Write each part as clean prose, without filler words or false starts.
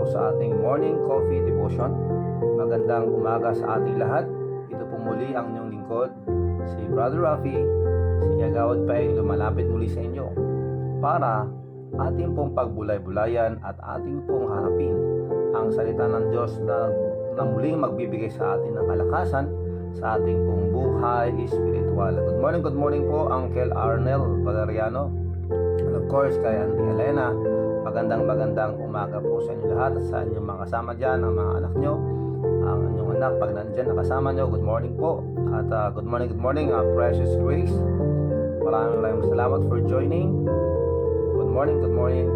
po sa ating morning coffee devotion. Magandang umaga sa ating lahat. Ito po muli ang inyong lingkod, si Brother Rafi, si Kagawad Pay, lumalapit muli sa inyo para ating pong pagbulay-bulayan at ating pong harapin ang salita ng Diyos na muling magbibigay sa atin ng kalakasan sa ating pong buhay espiritual. Good morning po Uncle Arnel Valeriano, and of course kay Auntie Elena. Magandang umaga po sa inyo lahat at sa inyong mga kasama dyan, ang mga anak nyo, ang inyong anak pag nandyan nakasama nyo. Good morning po at good morning Precious Grace. Maraming salamat for joining. Good morning.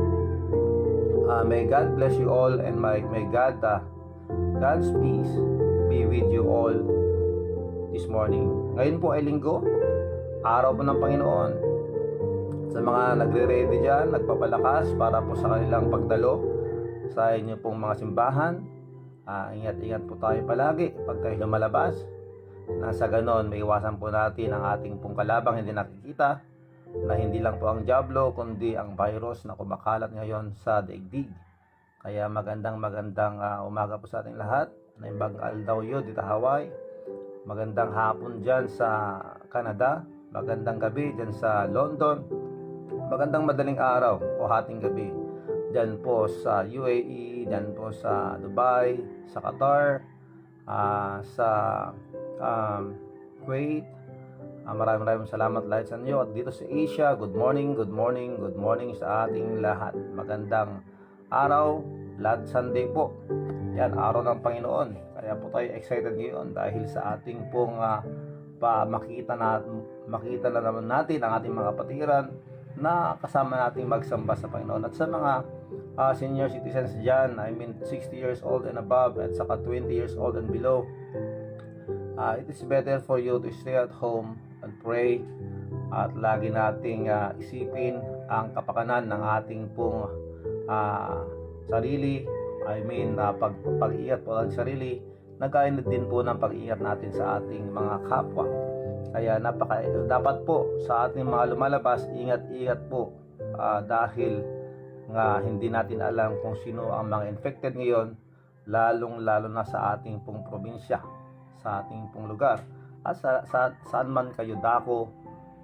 May God bless you all and may God's peace be with you all this morning. Ngayon po ay linggo, araw po ng Panginoon. Sa mga nagre-ready dyan, nagpapalakas para po sa kanilang pagdalo sa inyo pong mga simbahan, ingat po tayo palagi pag tayo lumalabas. Nasa ganon, may iwasan po natin ang ating pong kalabang hindi nakikita, na hindi lang po ang diablo kundi ang virus na kumakalat ngayon sa daigdig. Kaya magandang umaga po sa ating lahat. Naimbang aldaw yun dito Hawaii. Magandang hapon dyan sa Canada. Magandang gabi dyan sa London. Magandang madaling araw o hating gabi dyan po sa UAE, dyan po sa Dubai, sa Qatar, sa Kuwait. Maraming salamat lahat sa inyo. At dito sa Asia, good morning sa ating lahat. Magandang araw, lahat Sunday po. Yan, araw ng Panginoon. Kaya po tayo excited ngayon dahil sa ating pong makita na naman natin ang ating mga kapatiran na kasama nating magsamba sa Panginoon. At sa mga senior citizens dyan, 60 years old and above at saka 20 years old and below, it is better for you to stay at home and pray at lagi nating isipin ang kapakanan ng ating pong sarili. Pag-iingat po ang sarili, nagkainit din po ng pag-iingat natin sa ating mga kapwa. Kaya dapat po sa ating mga lumalabas, ingat po dahil nga hindi natin alam kung sino ang mga infected ngayon, lalo na sa ating pong probinsya, sa ating pong lugar. At saan man kayo dako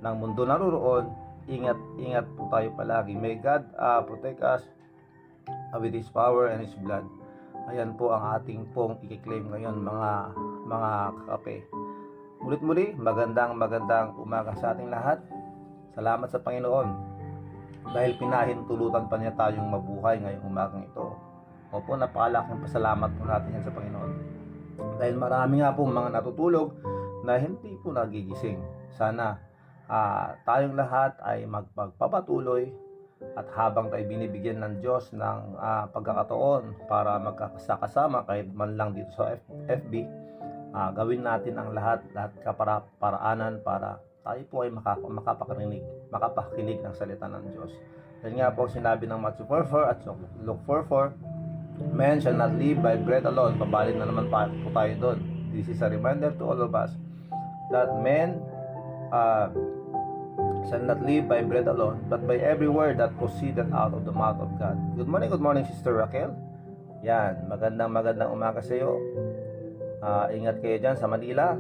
ng mundo naroon, ingat po tayo palagi. May God protect us with His power and His blood. Ayan po ang ating pong i-claim ngayon mga kakape. Muli, magandang umaga sa ating lahat. Salamat sa Panginoon dahil pinahintulutan pa niya tayong mabuhay ngayong umagang ito. Opo, napakalaking pasalamat po natin yan sa Panginoon. Dahil marami nga po mga natutulog na hindi po nagigising. Sana tayong lahat ay magpapatuloy at habang tayo binibigyan ng Diyos ng pagkakataon para magkakasama kahit man lang dito sa FB, gawin natin ang lahat kaparaanan para tayo po ay makapakinig ng salita ng Diyos. Dahil nga po sinabi ng Matthew 4:4 at Luke 4:4, man shall not live by bread alone. Pabalik na naman po tayo doon. This is a reminder to all of us that men shall not live by bread alone, but by every word that proceeded out of the mouth of God. Good morning, Sister Raquel. Yan, magandang umaga sa iyo. Ingat kayo dyan sa Manila,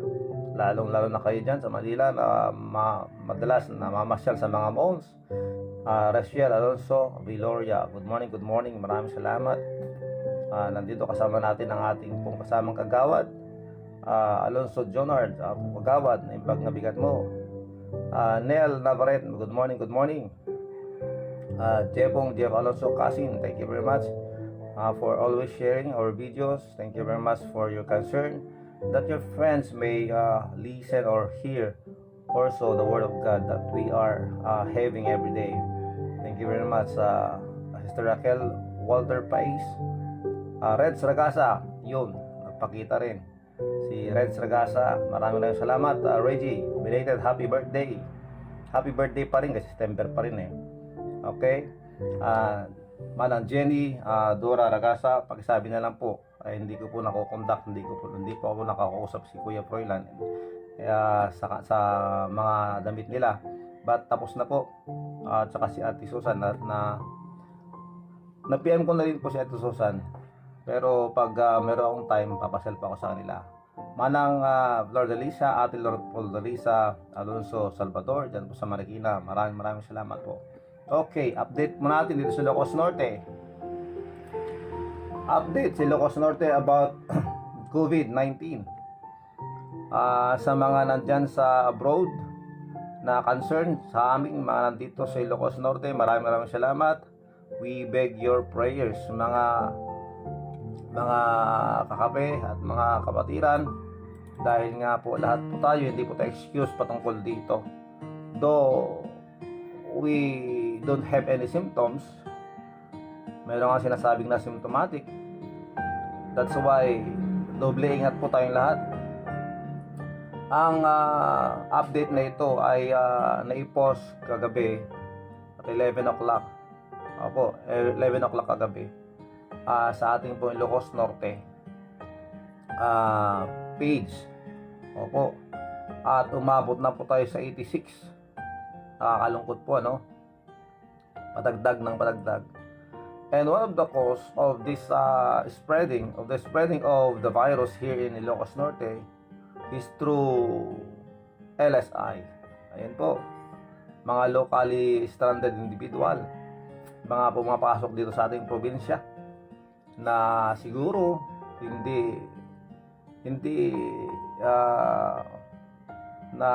lalo na kayo dyan sa Manila na madalas namamasyal sa mga malls. Rachel Alonso Viloria, good morning, maraming salamat. Nandito kasama natin ang ating pong kasamang kagawad, Alonso Jonard, kagawad na imbag na bigat mo. Nel Navarrete, good morning. Jeff Alonso Casin, thank you very much for always sharing our videos. Thank you very much for your concern that your friends may listen or hear also the word of God that we are having every day. Thank you very much, Sister Raquel, Walter Pais, Red Sragasa, yun, nagpakita rin si Red Sragasa. Maraming salamat. Reggie, belated happy birthday pa rin kasi September pa rin okay. Manang Jenny Dora Ragasa, pakisabi na lang po hindi ko po nako-conduct, hindi po ako nakakausap si Kuya Froilan sa mga damit nila, but tapos na po. At saka si Ate Susan na PM ko na rin po si Ate Susan Pero pag meron akong time, papasel pa ako sa kanila. Manang Lord Elisa, Ate Lord Elisa, Alonso Salvador, dyan po sa Marikina. Maraming salamat po. Okay, update mo natin dito sa Ilocos Norte. Update sa Ilocos Norte about COVID-19. Sa mga nandyan sa abroad na concern sa aming mga nandito sa Ilocos Norte, maraming salamat. We beg your prayers, mga kakape at mga kapatiran, dahil nga po lahat po tayo, hindi po tayo excuse patungkol dito. Though we don't have any symptoms, mayroon nga sinasabing na symptomatic. That's why doble ingat po tayong lahat. Ang update na ito ay naipost kagabi at 11 o'clock. Opo, 11 o'clock kagabi. Sa ating po Ilocos Norte page. Opo. At umabot na po tayo sa 86. Nakakalungkot po, ano? Padagdag ng padagdag. And one of the cause of this spreading of the virus here in Ilocos Norte is through LSI. Ayan po. Mga locally stranded individual. Mga pumapasok dito sa ating probinsya na siguro hindi na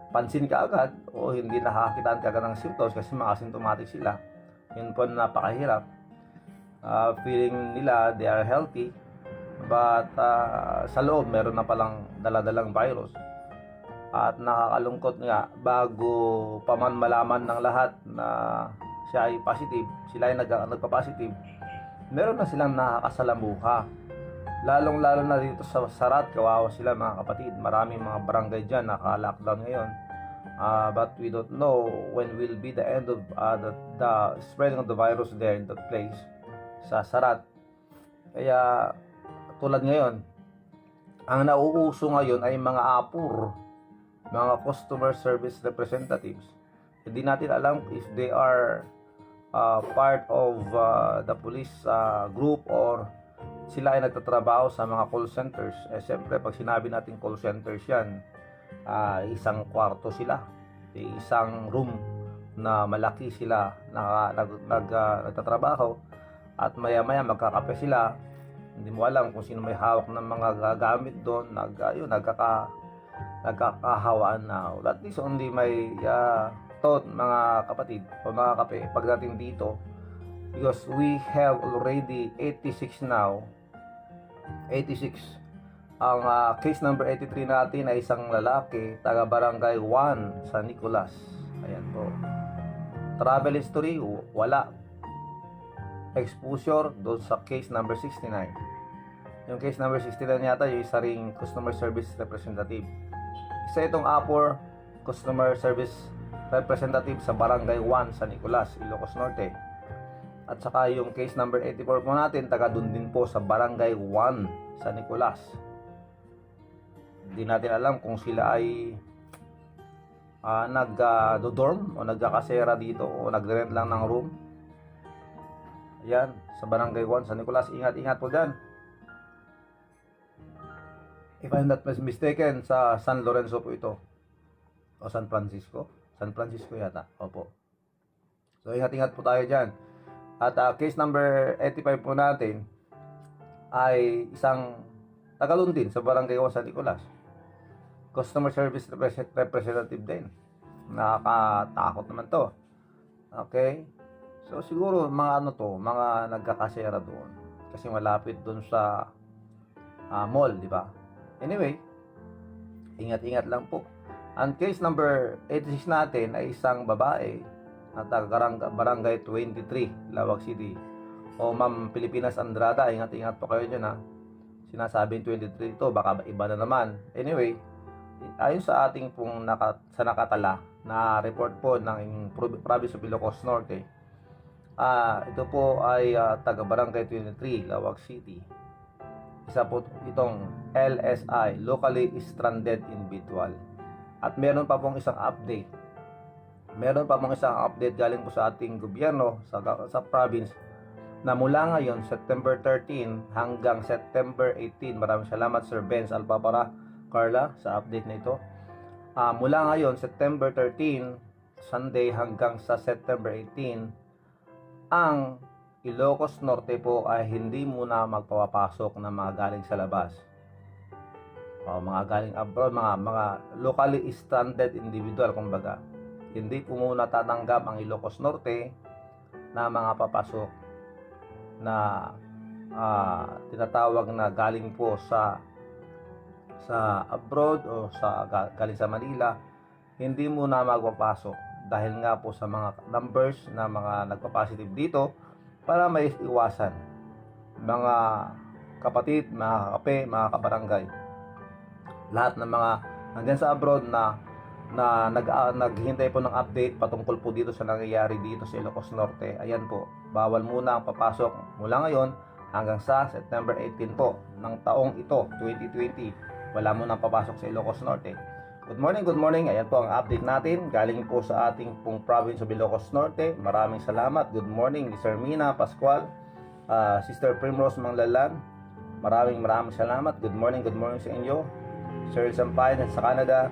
pansin ka agad o hindi nakakitaan ka agad ng symptoms kasi mga asymptomatic sila. Yun po napakahirap. Feeling nila they are healthy, but sa loob meron na palang daladalang virus. At nakakalungkot nga, bago pa man malaman ng lahat na siya ay positive, sila ay nagpa-positive, meron na silang nakakasalamuha. Lalong-lalo na dito sa Sarat, kawawa sila mga kapatid. Maraming mga barangay dyan naka-lockdown ngayon. But we don't know when will be the end of the spreading of the virus there in that place sa Sarat. Kaya tulad ngayon, ang nauuso ngayon ay mga APUR, mga customer service representatives. Hindi natin alam if they are part of the police group or sila ay nagtatrabaho sa mga call centers. Siyempre, pag sinabi natin call centers yan, isang kwarto sila, isang room na malaki sila nagtatrabaho, at maya-maya magkakape sila. Hindi mo alam kung sino may hawak ng mga gagamit doon, nagkakahawaan na. That is only may thought, mga kapatid o mga kape, pagdating dito, because we have already 86 now. 86. Ang case number 83 natin ay isang lalaki, taga barangay 1 San Nicolas. Ayan po. Travel history, wala. Exposure doon sa case number 69. Yung case number 69 yata yung isa ring customer service representative. Isa itong APOR, customer service representative sa barangay 1 San Nicolas, Ilocos Norte. At saka yung case number 84 po natin, taga doon din po sa barangay 1 San Nicolas. Hindi natin alam kung sila ay nag-dorm o nagkakasera dito o nag-rent lang ng room. Ayan, sa barangay 1 San Nicolas. Ingat po dyan. If I'm not mistaken, sa San Lorenzo po ito o San Francisco. San Francisco yata. Opo. So ingat po tayo dyan. At case number 85 po natin ay isang tagalon din sa barangay 1 San Nicolas. Customer service representative din. Nakakatakot naman to. Okay? So siguro mga mga nagkakasera doon. Kasi malapit doon sa mall, di ba? Anyway, ingat lang po. Ang case number 86 natin ay isang babae na taga barangay 23, Lawag City. O Ma'am Pilipinas Andrada, ingat po kayo dyan ha. Sinasabing 23 ito, baka iba na naman. Anyway, ayon sa ating pong nakatala na report po ng Province of Ilocos Norte, ito po ay taga barangay 23, Lawag City. Isa po itong LSI, Locally Stranded Individual. At meron pa pong isang update. Meron pa pong isang update galing po sa ating gobyerno sa province na mula ngayon, September 13 hanggang September 18. Maraming salamat Sir Benz Alpapara, Carla, sa update na ito. Mula ngayon, September 13, Sunday hanggang sa September 18, ang Ilocos Norte po ay hindi muna magpapasok ng mga galing sa labas. Mga galing abroad, mga locally stranded individual, kumbaga. Hindi po muna tatanggap ang Ilocos Norte na mga papasok na tinatawag na galing po sa abroad o galing sa Manila. Hindi muna magpapasok dahil nga po sa mga numbers na mga nagpa-positive dito, para may iwasan mga kapatid, mga kape, mga kabarangay, lahat ng mga nandyan sa abroad na naghihintay po ng update patungkol po dito sa nangyayari dito sa Ilocos Norte. Ayan po, bawal muna ang papasok mula ngayon hanggang sa September 18 po ng taong ito, 2020. Wala muna ang papasok sa Ilocos Norte. Good morning. Ayan po ang update natin galing po sa ating pong province of Ilocos Norte. Maraming salamat. Good morning, Sir Mina Pascual, Sister Primrose Manglalan. Maraming salamat. Good morning sa inyo. Sir Sampay sa Canada.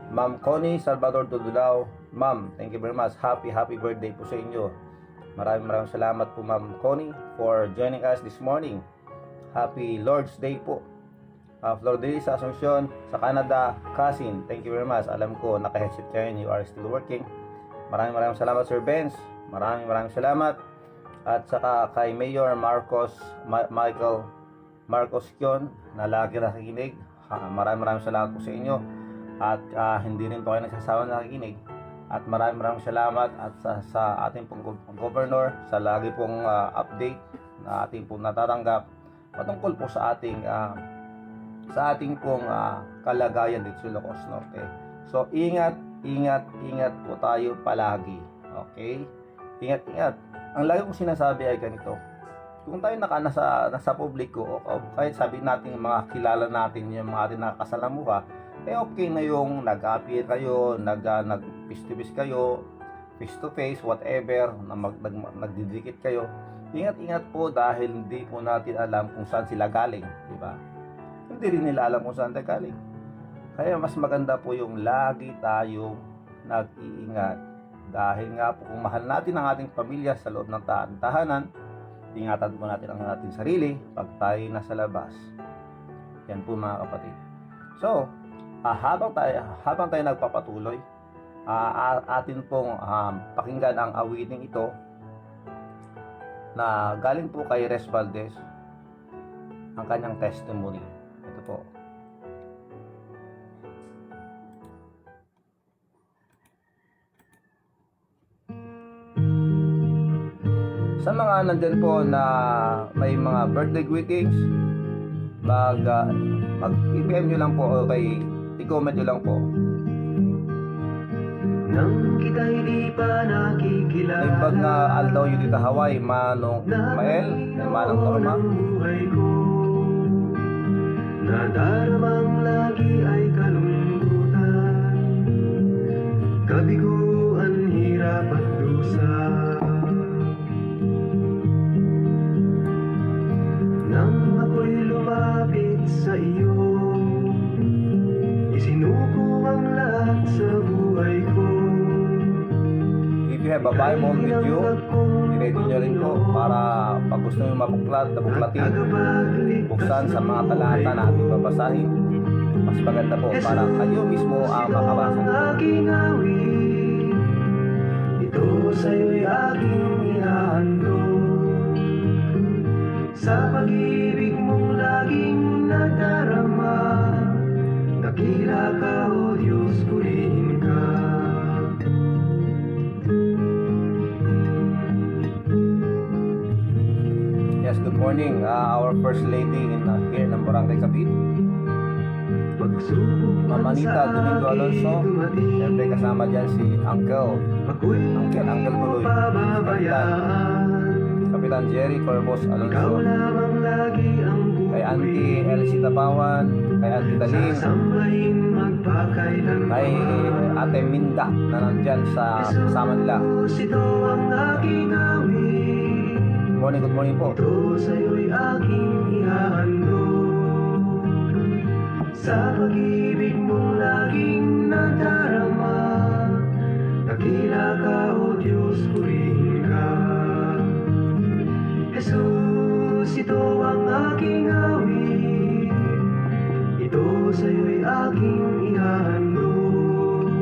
Ma'am Connie Salvador Dudulao. Ma'am, thank you very much. Happy birthday po sa inyo. Maraming salamat po Ma'am Connie for joining us this morning. Happy Lord's Day po. Flordelisa Asuncion sa Canada. Cousin, thank you very much. Alam ko naka-headset kayo and you are still working. Maraming salamat Sir Benz. Maraming salamat. At saka kay Mayor Michael Marcos Kion na lagi nakikinig. Maraming salamat po sa inyo. At hindi rin po kayo nagsasawa na nakikinig. At maraming salamat at sa ating pong governor sa lagi pong update na ating pong natatanggap patungkol po sa ating pong kalagayan dito sa Ilocos Norte. So ingat po tayo palagi. Okay? Ingat. Ang lagi kong sinasabi ay ganito. Kung tayo nasa publiko, o kahit sabi natin mga kilala natin, yung mga ating nakakasalamuha, okay na yung nag-appear kayo, nag-face-to-face kayo, face-to-face, whatever, na nagdidikit kayo. Ingat po dahil hindi po natin alam kung saan sila galing, di ba? Hindi rin nila alam kung saan tayo galing. Kaya mas maganda po yung lagi tayong nag-iingat. Dahil nga po kung mahal natin ang ating pamilya sa loob ng tahanan, ingatan po natin ang ating sarili pag tayo nasa labas. Yan po mga kapatid. So, habang tayo nagpapatuloy, atin pong pakinggan ang awiting ito na galing po kay Res Valdez, ang kanyang testimony. Ito po. Sa mga nandyan po na may mga birthday greetings, mag-PM nyo lang po o i-comment nyo lang po. Nang kita'y di pa nakikilala, Limbag na aldaw yun dito Hawaii, Manong Mael, Manong Torma. Nadaramang lagi ay kalungkutan, kabiguan, hirap at dusa. Nang ako'y lumapit sa iyo, isinuko ang lahat sa buhay ko. If you have a Bible with you, i-ready nyo rin po para pag gusto nyo mabuklatin, buksan sa mga talata na ating babasahin. Mas maganda po para kayo mismo ang makabasa. Aking awit, ito sa'yo'y aking ihahandog. Sa pag-ibig mong laging nadarama, dakila ka, O Diyos, purihin ka. Yes, good morning. Our First Lady here ng Barangay Kapit, Mamanita Domingo Alonso. Siyempre kasama dyan si Uncle Tuloy, Kapitan Jerry Corbos Alonso, kay Auntie Elsie Tapawan, kay Auntie Daling, kay Ate Minda na nandyan sa kasama nila. good morning po. Ito sa'yo'y aking ihahandog. Sa pag-ibig mong laging nadarama, dakila ka, O Diyos, purihin ka. Jesus, ito ang aking awit, ito sa'yo'y aking ihahandog.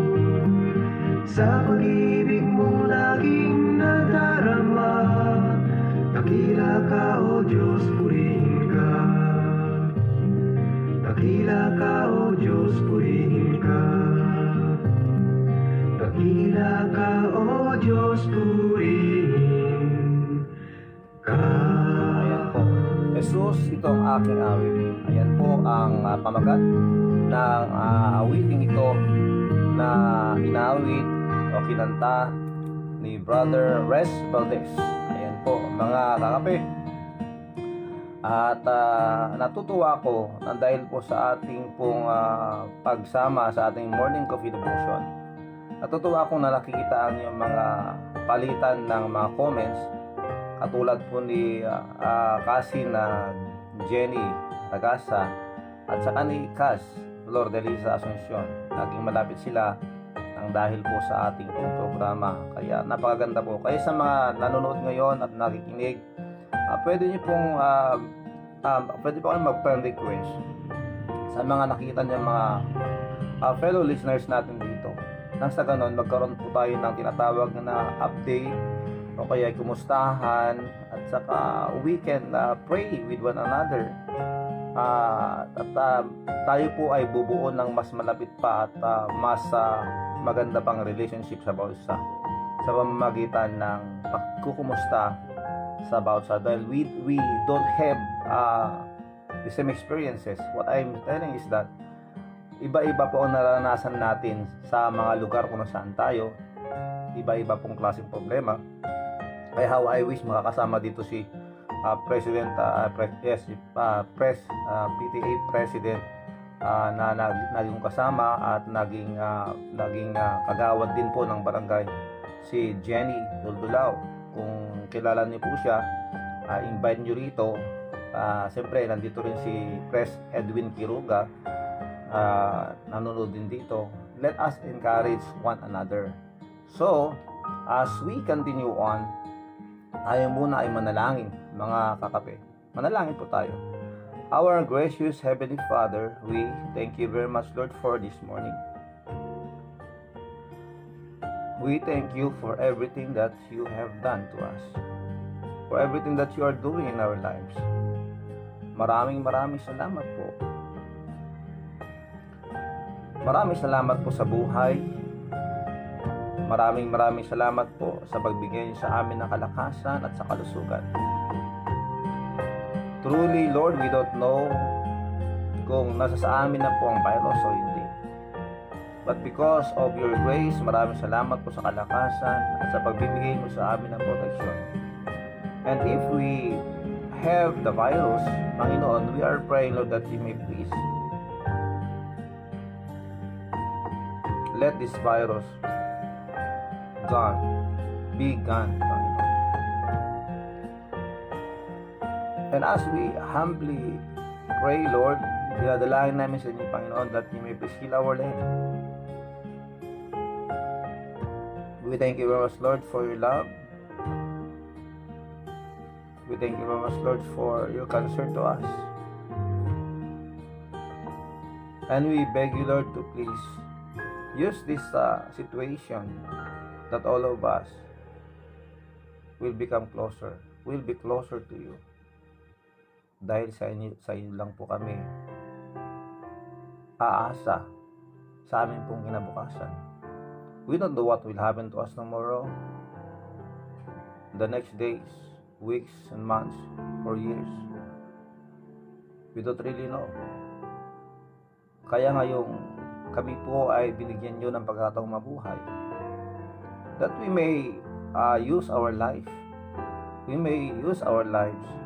Sa pag-ibig mong laging nadarama, dakila ka, O Diyos, purihin ka. Dakila ka, O Diyos, purihin ka. Dakila ka, O Diyos, purihin ka. Ayan po. Jesus, ito ang aking awit. Ayan po ang pamagat ng awiting ito na inawit o kinanta ni Brother Res Valdez. Ayan po mga kakape. At natutuwa ko na dahil po sa ating pong pagsama sa ating morning coffee devotion. Natutuwa ako na nakikita ang yung mga palitan ng mga comments katulad po ni Cassie na Jenny Ragasa at saka ni Cas Flor de Liza Asuncion. Naging malapit sila ng dahil po sa ating pong programa. Kaya napakaganda po. Kaya sa mga nanonood ngayon at nakikinig, pwede niyo pong pwede po kayong mag-friend request sa mga nakikita niyo mga fellow listeners natin dito. Nang sa ganon, magkaroon po tayo ng tinatawag na update o kaya kumustahan at saka we can pray with one another. Tayo po ay bubuo ng mas malapit pa at mas maganda pang relationship sa bawat isa sa pamamagitan ng pagkukumusta sa bawat isa dahil we don't have the same experiences. What I'm telling is that iba-iba po ang naranasan natin sa mga lugar kung saan tayo, iba-iba pong klaseng problema. Kaya how I wish makakasama dito si President PTA President na naging kasama at naging kagawad din po ng barangay, si Jenny Duldulao. Kung kilala niyo po siya, invite niyo rito. Siyempre nandito rin si Pres Edwin Quiruga, nanonood din dito. Let us encourage one another. So as we continue on, tayo muna ay manalangin mga kakape. Manalangin po tayo. Our gracious Heavenly Father, we thank you very much, Lord, for this morning. We thank you for everything that you have done to us, for everything that you are doing in our lives. Maraming salamat po. Maraming salamat po sa buhay. Maraming salamat po sa pagbigay sa amin ng kalakasan at sa kalusugan. Truly, Lord, we don't know kung nasa sa amin na po ang virus o hindi. But because of your grace, maraming salamat po sa kalakasan at sa pagbibigay mo sa amin ng proteksyon. And if we have the virus, Panginoon, we are praying, Lord, that you may please let this virus be gone, Panginoon. And as we humbly pray, Lord, dinadalangin namin sa inyo, Panginoon, that you may please heal our land. We thank you very much, Lord, for your love. We thank you very much, Lord, for your concern to us. And we beg you, Lord, to please use this situation that all of us will become closer, will be closer to you. Dahil sa inyo lang po kami aasa sa aming pong kinabukasan. We don't know what will happen to us tomorrow, the next days, weeks, and months, or years. We don't really know. Kaya ngayong kami po ay binigyan nyo ng pagkataong mabuhay, that we may use our life. We may use our lives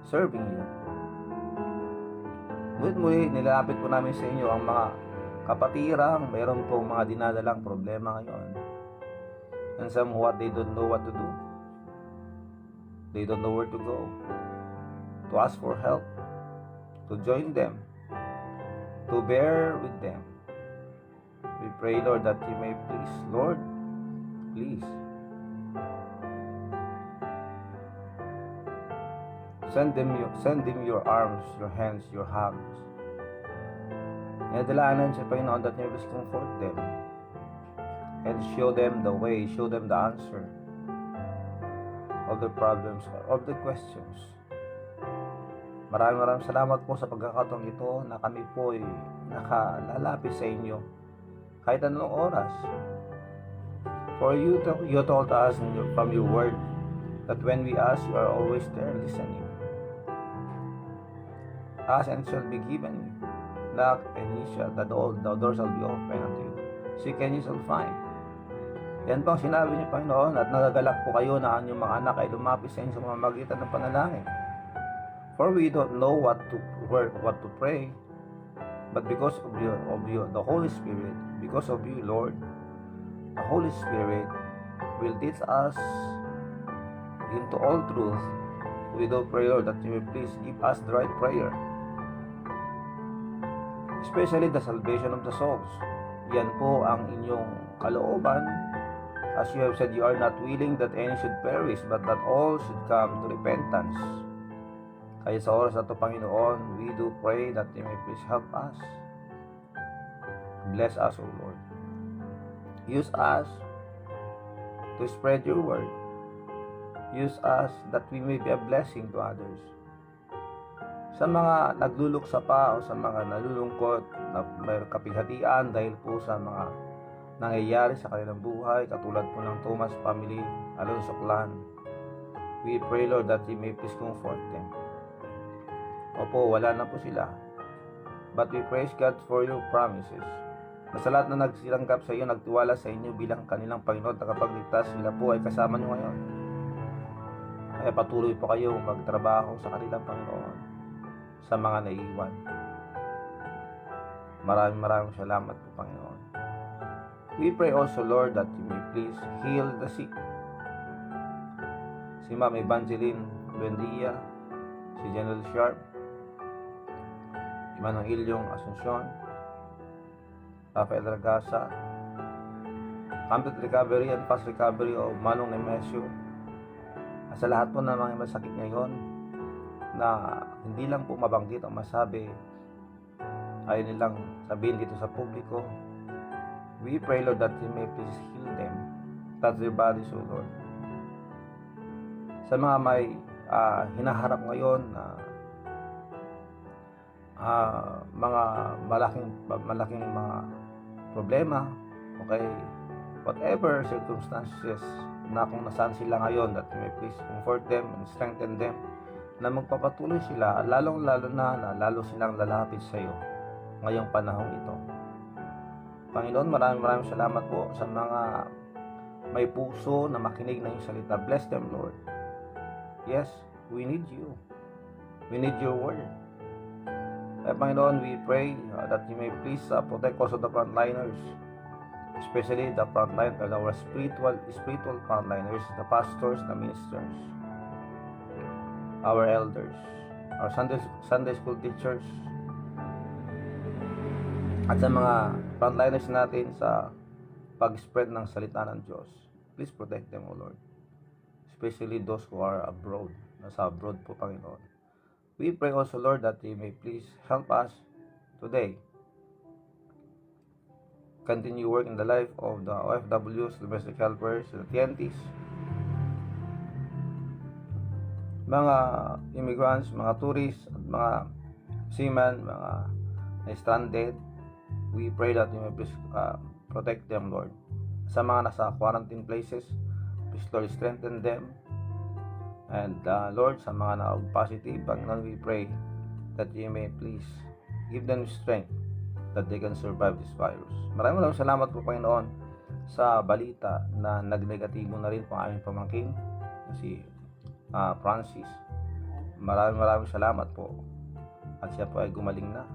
serving you. Ngunit muli, nilalapit po namin sa inyo ang mga kapatirang mayroon po mga dinadalang problema ngayon. And some what they don't know what to do. They don't know where to go, to ask for help, to join them, to bear with them. We pray, Lord, that you may please, Lord, please, send them your arms, your hands, your hands. Inadalanan sa Panginoon that you may please comfort them and show them the way, show them the answer of the problems, of the questions. Maraming salamat po sa pagkakataong ito na kami po ay nakalalapit sa inyo kahit anong oras. For you told us from your word that when we ask, you are always there listening. Ask and it shall be given you. Knock and the doors shall be open unto you. Seek and you shall find. Yan po ang sinabi niyo, Panginoon, at nagagalak po kayo na ang inyong mga anak ay lumapit sa inyo sa pamamagitan ng panalangin. For we don't know what to pray, but because of the Holy Spirit, because of you, Lord, the Holy Spirit will teach us into all truth. We do pray, Lord, that you will please give us the right prayer, especially the salvation of the souls. Yan po ang inyong kalooban. As you have said, you are not willing that any should perish, but that all should come to repentance. Kaya sa oras na ito, Panginoon, we do pray that you may please help us. Bless us, O Lord. Use us to spread your word. Use us that we may be a blessing to others. Sa mga nagluluksa pa o sa mga nalulungkot na may kapighatian dahil po sa mga nangyayari sa kanilang buhay, katulad po ng Thomas family, Alonso clan, we pray, Lord, that you may please comfort them. Opo, wala na po sila. But we praise God for your promises. Na sa lahat na nagsilanggap sa iyo, nagtiwala sa inyo bilang kanilang Panginoon at kapagligtas, sila po ay kasama niyo ngayon. Kaya patuloy po kayo magtrabaho sa kanilang Panginoon sa mga naiiwan. Maraming salamat po, Panginoon. We pray also, Lord, that you may please heal the sick. Si Ma'am Evangeline Buendia, si General Sharp, Manong Ilyong Asuncion, Rafael Ragasa, complete recovery and fast recovery of Manong Nemesio. At sa lahat po ng mga masakit ngayon na hindi lang po mabanggit ang masabi, ayaw nilang sabihin dito sa publiko, we pray, Lord, that you may please heal them, touch their bodies, O Lord. Sa mga may hinaharap ngayon na mga malaking mga problema, okay, whatever circumstances na kung nasaan sila ngayon, that you may please comfort them and strengthen them, na magpapatuloy sila, lalong-lalo na lalo silang lalapit sa iyo ngayong panahong ito. Panginoon, maraming salamat po sa mga may puso na makinig ng iyong salita. Bless them, Lord. Yes, we need you. We need your word. Kaya Panginoon, we pray that you may please protect also the frontliners, especially the frontline, our spiritual frontliners, the pastors, the ministers, our elders, our Sunday school teachers, at sa mga frontliners natin sa pag-spread ng salita ng Diyos. Please protect them, O Lord. Especially those who are abroad, nasa abroad po, Panginoon. We pray also, Lord, that you may please help us today. Continue work in the life of the OFWs, domestic helpers, the TNTs, mga immigrants, mga tourists, at mga seamen, mga stranded. We pray that you may please protect them, Lord. Sa mga nasa quarantine places, please, Lord, strengthen them. And Lord, sa mga na-positive, Panginoon, we pray that you may please give them strength that they can survive this virus. Maraming salamat po, Panginoon, sa balita na nagnegatibo na rin po ang aming pamangkin, si Francis. Maraming salamat po. At siya po ay gumaling na.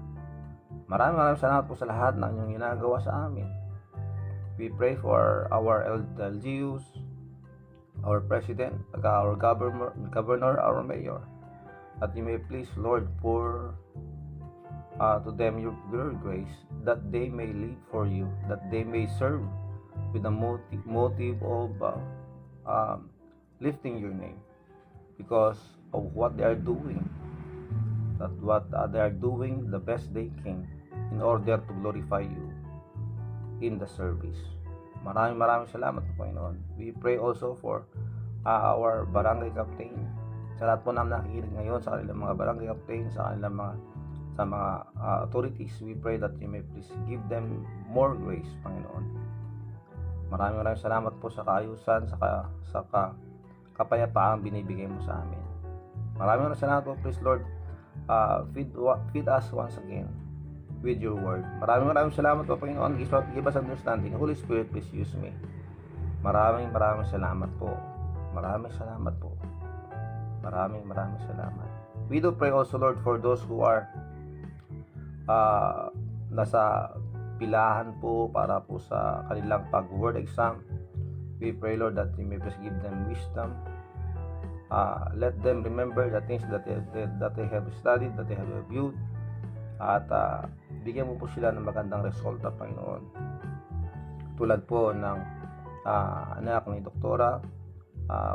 Maraming salamat po sa lahat ng inyong ginagawa sa amin. We pray for our LGUs, our president, our governor, our mayor, that you may please, Lord, pour to them your grace, that they may live for you, that they may serve with the motive of lifting your name because of what they are doing, that what they are doing the best they can in order to glorify you in the service. Maraming salamat po, Panginoon. We pray also for our barangay captain, sa lahat po namin nakikinig ngayon, sa kanilang mga barangay captain, sa kanilang mga authorities. We pray that you may please give them more grace, Panginoon. Maraming salamat po sa kaayusan, sa kapayapaan binibigay mo sa amin. Maraming salamat po, please Lord, feed us once again with your word. Maraming salamat po, Panginoon. Give us understanding. Holy Spirit, please use me. Maraming salamat po. Maraming salamat po. Maraming salamat. We do pray also, Lord, for those who are nasa pilahan po para po sa kanilang pag-word exam. We pray, Lord, that you may please give them wisdom. Let them remember the things that they have studied, that they have reviewed. At bigyan mo po sila ng magandang resulta, Panginoon. Tulad po ng anak ni Doktora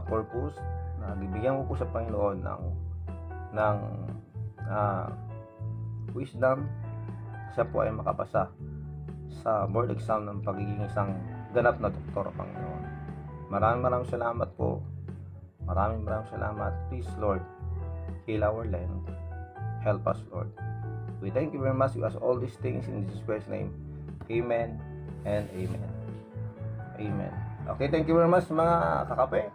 Corpus, na bibigyan mo po sa Panginoon ng wisdom, siya po ay makapasa sa board exam ng pagiging isang ganap na doktor, Panginoon. Maraming salamat po. Maraming salamat. Please, Lord, heal our land. Help us, Lord. We thank you very much. We ask all these things in Jesus Christ's name. Amen and amen. Amen. Okay, thank you very much, mga kakape.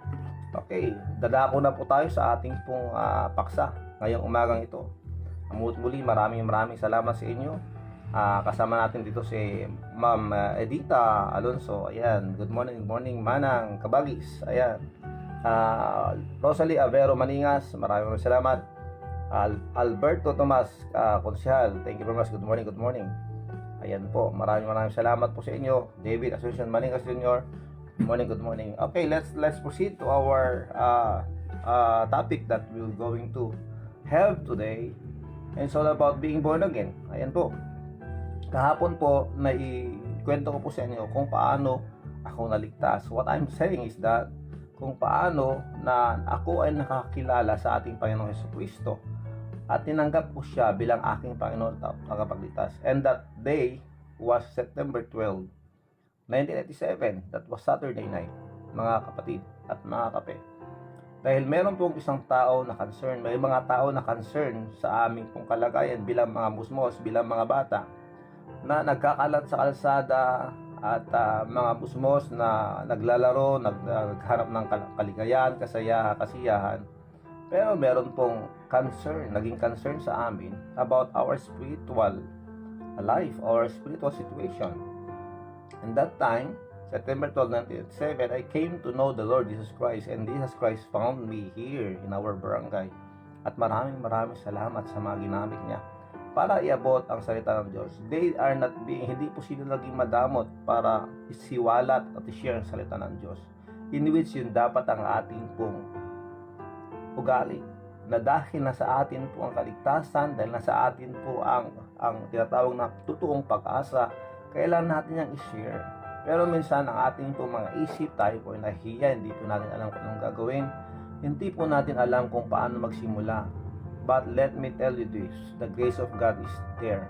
Okay, dadako na po tayo sa ating pong paksa ngayong umagang ito. Muli, maraming salamat sa inyo. Kasama natin dito si Ma'am Edita Alonso. Ayan, good morning, Manang Kabagis. Ayan. Rosalie Avero Maningas, maraming salamat. Alberto Tomas, Konsehal, thank you very much. Good morning. Ayan po, maraming salamat po sa inyo. David Asuncion Maningas Jr., good morning. Okay, let's proceed to our topic that we're going to have today. And it's all about being born again. Ayan po. Kahapon po, naikwento ko po sa inyo kung paano ako naligtas. What I'm saying is that kung paano na ako ay nakakilala sa ating Panginoong Jesucristo at tinanggap ko siya bilang aking Panginoon at tagapagligtas. And that day was September 12, 1987. That was Saturday night, mga kapatid at mga kape. Dahil meron pong isang tao na concern, may mga tao na concern sa aming pong kalagayan bilang mga musmos, bilang mga bata na nagkakalat sa kalsada at mga musmos na naglalaro, naghanap ng kaligayahan, kasiyahan. Pero meron pong naging concern sa amin about our spiritual life, our spiritual situation. And that time, September 12, 1987, I came to know the Lord Jesus Christ, and Jesus Christ found me here in our barangay. At maraming salamat sa mga ginamit niya para iabot ang salita ng Diyos. Hindi po sila naging madamot para isiwalat at i-share ang salita ng Diyos, in which yun dapat ang ating pong ugali, na dahil nasa atin po ang kaligtasan, dahil nasa atin po ang tinatawag na totoong pag-asa, kailangan natin yung i-share. Pero minsan ang ating po mga isip, tayo po ay nahihiya, hindi po natin alam kung anong gagawin, hindi po natin alam kung paano magsimula. But let me tell you this, the grace of God is there.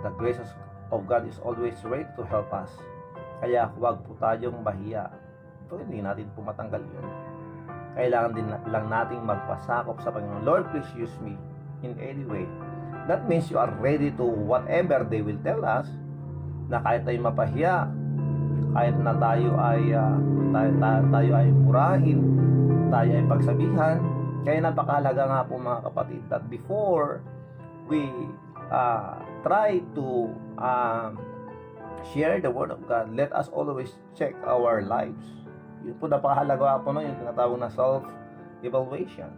The grace of God is always ready to help us. Kaya huwag po tayong mahiya. Ito, hindi natin po matanggal yun. Kailangan din lang nating magpasakop sa Panginoon. Lord, please use me in any way. That means you are ready to whatever they will tell us, na kahit tayo mapahiya, kahit na tayo ay murahin, tayo ay pagsabihan. Kaya napakahalaga nga po, mga kapatid, that before we try to share the Word of God, let us always check our lives. Yun po napakahalaga po, yung tinatawag na self-evaluation.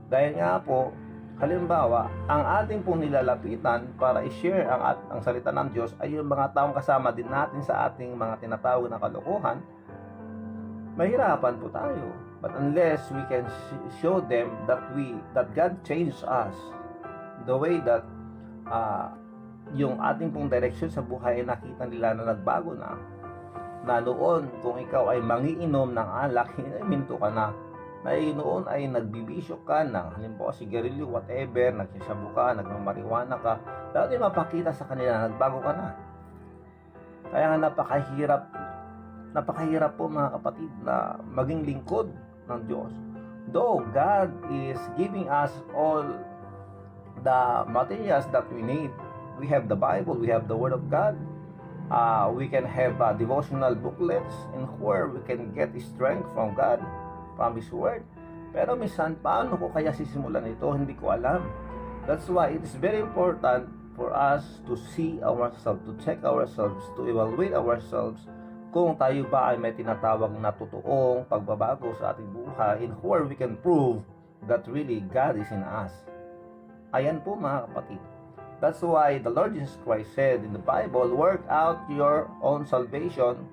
Dahil nga po, halimbawa, ang ating pong nilalapitan para i-share ang salita ng Diyos ay yung mga taong kasama din natin sa ating mga tinatawag na kalokohan. mahirapan po tayo. But unless we can show them that God changed us, the way that yung ating pong direction sa buhay ay nakita nila na nagbago na noon kung ikaw ay mangiinom ng alak, minto ka na noon ay nagbibisyo ka ng halimbawa sigarilyo, whatever, nagsisabu ka, nagmamariwana ka, dapat din mapakita sa kanila na nagbago ka na. Kaya nga napakahirap po mga kapatid na maging lingkod ng Diyos. Though God is giving us all the materials that we need, we have the Bible, we have the Word of God, we can have devotional booklets in where we can get strength from God, from His Word. Pero minsan, paano ko kaya sisimulan ito? Hindi ko alam. That's why it is very important for us to see ourselves, to check ourselves, to evaluate ourselves kung tayo ba ay may tinatawag na totoong pagbabago sa ating buhay in where we can prove that really God is in us. Ayan po mga kapatid. That's why the Lord Jesus Christ said in the Bible, work out your own salvation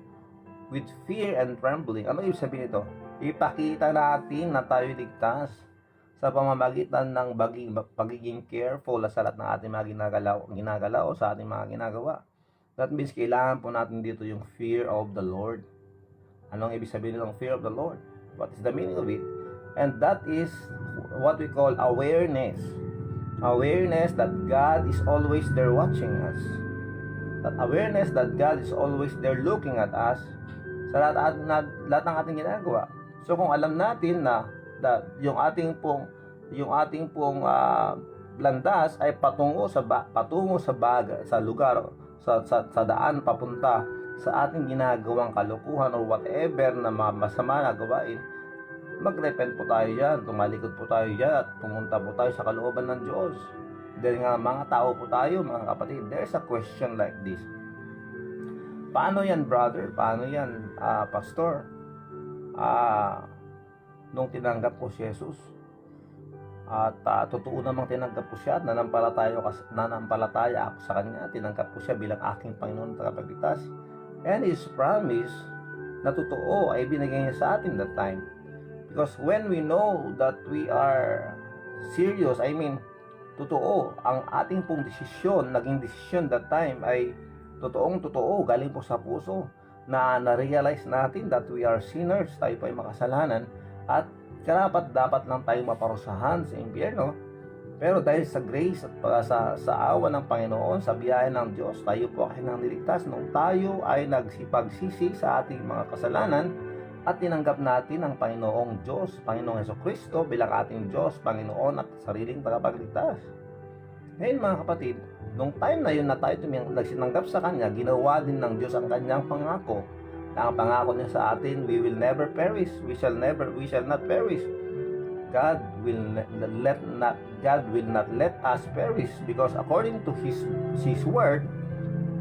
with fear and trembling. Ano ibig sabihin nito? Ipakita natin na tayo ligtas sa pamamagitan ng pagiging careful sa lahat ng ating mga ginagalaw o sa ating mga ginagawa. That means kailangan po natin dito yung fear of the Lord. Anong ibig sabihin ng fear of the Lord? What is the meaning of it? And that is what we call awareness. Awareness that God is always there watching us. That awareness that God is always there looking at us sa lahat ng ating ginagawa. So kung alam natin na yung ating pong landas ay patungo sa lugar, sa daan papunta sa ating ginagawang kalukuhan or whatever na masama na gawain, mag-repent po tayo yan, tumalikod po tayo yan, at pumunta po tayo sa kalooban ng Diyos. Dahil nga mga tao po tayo, mga kapatid, there's a question like this. Paano yan, brother? Paano yan, pastor? Nung tinanggap ko si Jesus, at totoo namang tinanggap ko siya at nanampalataya ako sa Kanya, tinanggap ko siya bilang aking Panginoon at Tagapagligtas. And His promise na totoo ay binigay niya sa atin that time. Because when we know that we are serious, totoo, ang ating pong naging desisyon that time ay totoong-totoo, galing po sa puso, na na-realize natin that we are sinners, tayo po ay makasalanan, at karapat dapat lang tayong maparusahan sa impyerno. Pero dahil sa grace at sa awa ng Panginoon, sa biyaya ng Diyos, tayo po ay nang niligtas nung tayo ay nagsipagsisi sa ating mga kasalanan at tinanggap natin ang Panginoong Diyos, Panginoong Jesucristo bilang ating Diyos, Panginoon at sariling tagapagligtas. Ngayon mga kapatid, nung time na yun na tayo nagsinanggap sa Kanya, ginawa din ng Diyos ang Kanyang pangako. Ang pangako niya sa atin, we will never perish, we shall not perish. God will not let us perish because according to His word,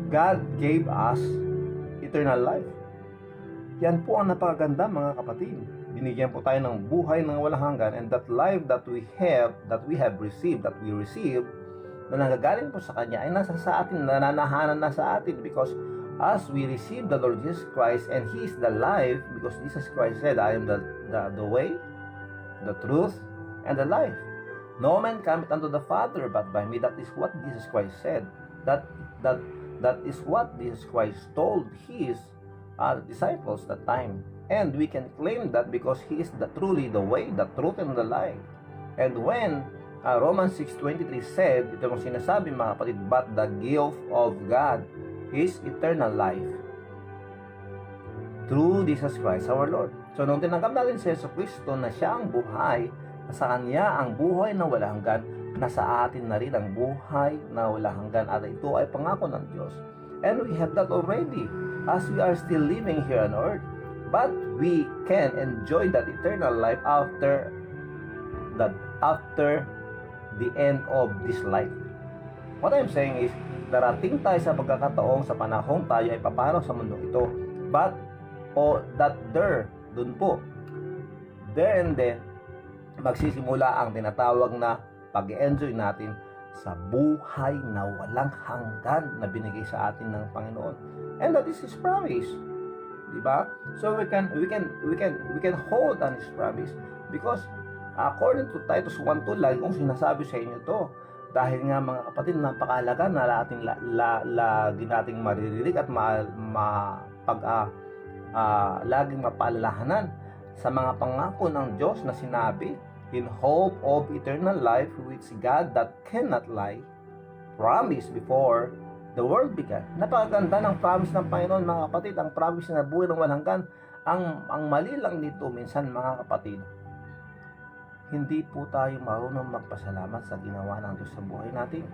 God gave us eternal life. Yan po ang napakaganda mga kapatid. Binigyan po tayo ng buhay ng walang hanggan, and that life that we have received, na nanggagaling po sa Kanya ay nasa sa atin, nananahanan na sa atin, because as we receive the Lord Jesus Christ and He is the life, because Jesus Christ said, I am the way, the truth, and the life. No man cometh unto the Father but by me. That is what Jesus Christ said. That is what Jesus Christ told His disciples that time. And we can claim that because He is truly the way, the truth, and the life. And when Romans 6:23 said, ito yung sinasabi mga kapatid, but the gift of God is eternal life through Jesus Christ our Lord. So nung tinanggap natin si Jesucristo na siya ang buhay, sa Kanya ang buhay na wala hanggan, nasa atin na rin ang buhay na wala hanggan, at ito ay pangako ng Diyos. And we have that already as we are still living here on earth. But we can enjoy that eternal life after the end of this life. What I'm saying is, darating tayo sa pagkakataong sa panahong tayo ay papanaw sa mundo ito. But, there and then, magsisimula ang tinatawag na pag-enjoy natin sa buhay na walang hanggan na binigay sa atin ng Panginoon. And that is His promise. di ba? So we can hold on His promise because according to Titus 1:2, lagi kong sinasabi sa inyo to. Dahil nga mga kapatid, napakahalaga na lagi nating maririnig at laging mapaalalahanan sa mga pangako ng Diyos na sinabi, in hope of eternal life which God that cannot lie promised before the world began. Napakaganda ng promise ng Panginoon, mga kapatid, ang promise na buhay ng walang hanggan. Ang mali lang nito minsan, mga kapatid, hindi po tayo marunong magpasalamat sa ginawa ng Diyos sa buhay natin.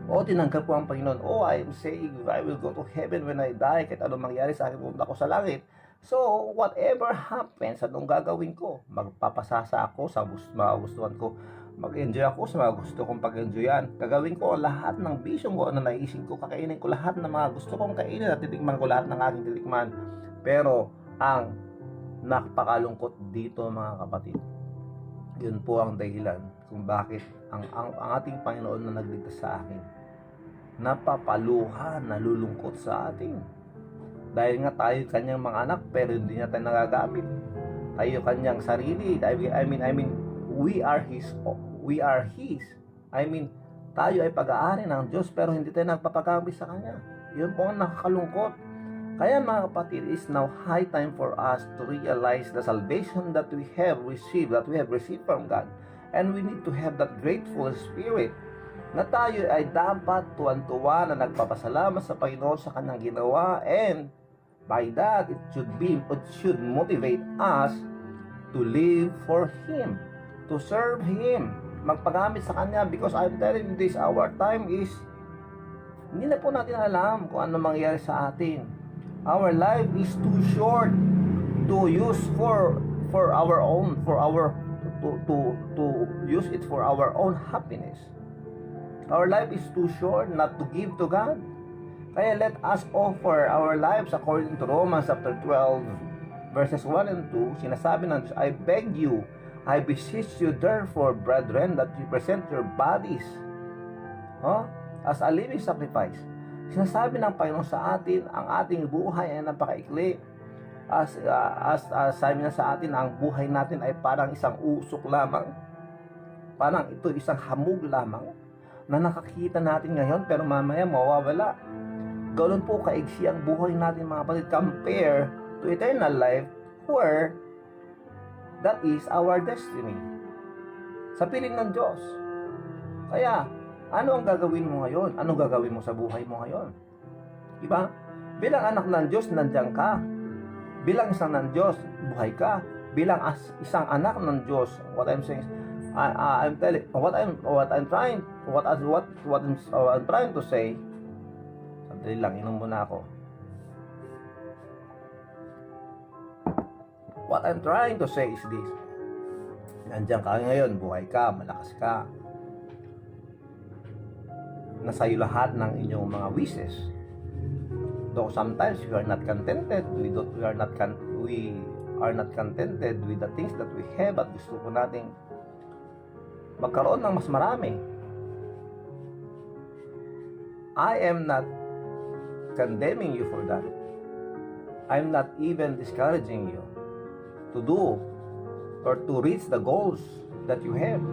O tinanggap ko ang Panginoon, I am saved, I will go to heaven when I die, kahit anong mangyari sa akin, pumunta ako sa langit. So, whatever happens, anong gagawin ko? Magpapasasa ako sa mga gustuhan ko, mag-enjoy ako sa mga gusto kong pag-enjoyan. Gagawin ko lahat ng vision ko na naisip ko, kakainin ko lahat ng mga gusto kong kainin at titikman ko lahat ng aking titikman. Pero, ang napakalungkot dito, mga kapatid, yun po ang dahilan kung bakit ang ating Panginoon na nagligtas sa akin napapaluha, nalulungkot sa atin. Dahil nga tayo kanyang mga anak pero hindi niya tayo nagagamit. Tayo kanyang sarili. I mean, we are His. Tayo ay pag-aari ng Diyos pero hindi tayo nagpapagamit sa Kanya. Yun po ang nakakalungkot. Kaya mga kapatid, is now high time for us to realize the salvation that we have received from God. And we need to have that grateful spirit na tayo ay dapat tuwan-tuwa na nagpapasalamat sa Panginoon sa kanyang ginawa, and by that, it should motivate us to live for Him, to serve Him, magpagamit sa Kanya, because I'm telling you this, our time is, hindi na po natin alam kung ano mangyayari sa atin. Our life is too short to use for our own, to use it for our own happiness. Our life is too short not to give to God. Kaya let us offer our lives according to Romans chapter 12 verses 1 and 2. Sinasabi ng Diyos, I beg you, I beseech you therefore, brethren, that you present your bodies as a living sacrifice. Sinasabi ng Panginoon sa atin, ang ating buhay ay napakaikli. As sabi niya sa atin, ang buhay natin ay parang isang usok lamang. Parang ito isang hamog lamang na nakakita natin ngayon pero mamaya mawawala. Ganoon po kaigsi ang buhay natin, mga kapatid, compare to eternal life where that is our destiny. Sa piling ng Diyos. Kaya, ano ang gagawin mo ngayon? Ano gagawin mo sa buhay mo ngayon? Diba? Bilang anak ng Diyos, nandiyan ka. Bilang isang ng Diyos, buhay ka. Bilang isang anak ng Diyos, what I'm saying, I'm trying to say, sandali lang, inom muna ako. What I'm trying to say is this. Nandiyan ka ngayon, buhay ka, malakas ka. Nasa iyo lahat ng inyong mga wishes. Though sometimes we are not contented, we are not contented with the things that we have, at gusto ko nating magkaroon ng mas marami. I am not condemning you for that. I'm not even discouraging you to do or to reach the goals that you have.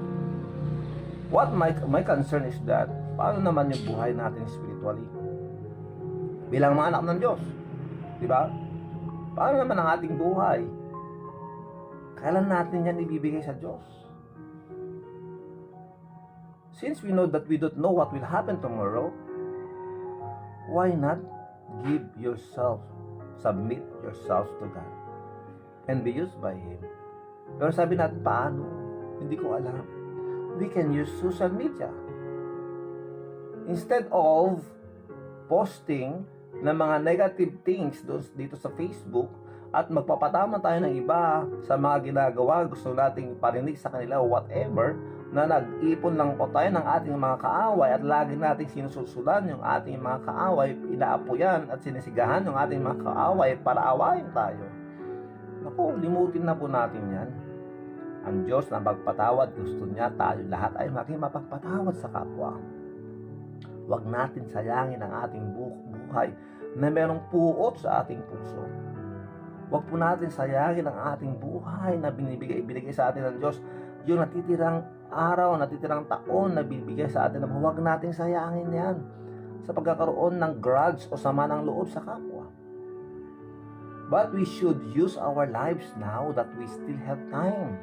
What my concern is that paano naman yung buhay natin spiritually? Bilang mga anak ng Diyos. Diba? Paano naman ang ating buhay? Kailan natin yan ibibigay sa Diyos? Since we know that we don't know what will happen tomorrow, why not give yourself, submit yourself to God, and be used by Him? Pero sabi natin, paano? Hindi ko alam. We can use social media. Instead of posting ng mga negative things dito sa Facebook at magpapatama tayo ng iba sa mga ginagawa, gusto nating parinig sa kanila o whatever, na nag-ipon lang po tayo ng ating mga kaaway at lagi nating sinususulan yung ating mga kaaway, inaapuyan at sinisigahan yung ating mga kaaway para awayin tayo. Naku, limutin na po natin yan. Ang Diyos na magpatawad, gusto niya tayo lahat ay maging mapagpatawad sa kapwa. Huwag natin sayangin ang ating buhay na merong puot sa ating puso. Huwag po natin sayangin ang ating buhay na binigay sa atin ng Diyos. Yung natitirang araw, natitirang taon na binibigay sa atin, huwag natin sayangin yan sa pagkakaroon ng grudge o sama ng loob sa kapwa. But we should use our lives now that we still have time.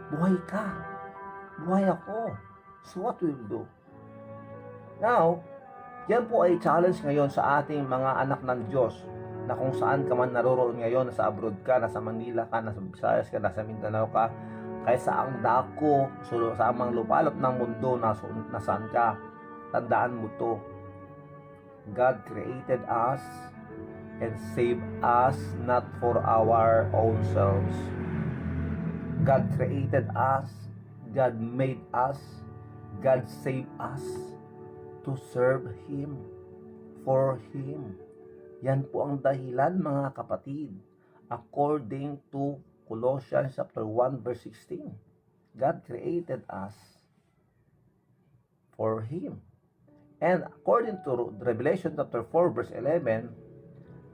Buhay ka. Buhay ako. So what we'll do? Now, yan po ay challenge ngayon sa ating mga anak ng Diyos na kung saan ka man naroroon ngayon, nasa abroad ka, nasa Manila ka, nasa Visayas ka, nasa Mindanao ka, kahit sa ang dako, sa amang lupalop ng mundo, nasaan ka, tandaan mo to. God created us and saved us not for our own selves. God created us, God made us, God saved us to serve Him, for Him. Yan po ang dahilan, mga kapatid, according to Colossians chapter 1 verse 16. God created us for Him. And according to Revelation chapter 4 verse 11,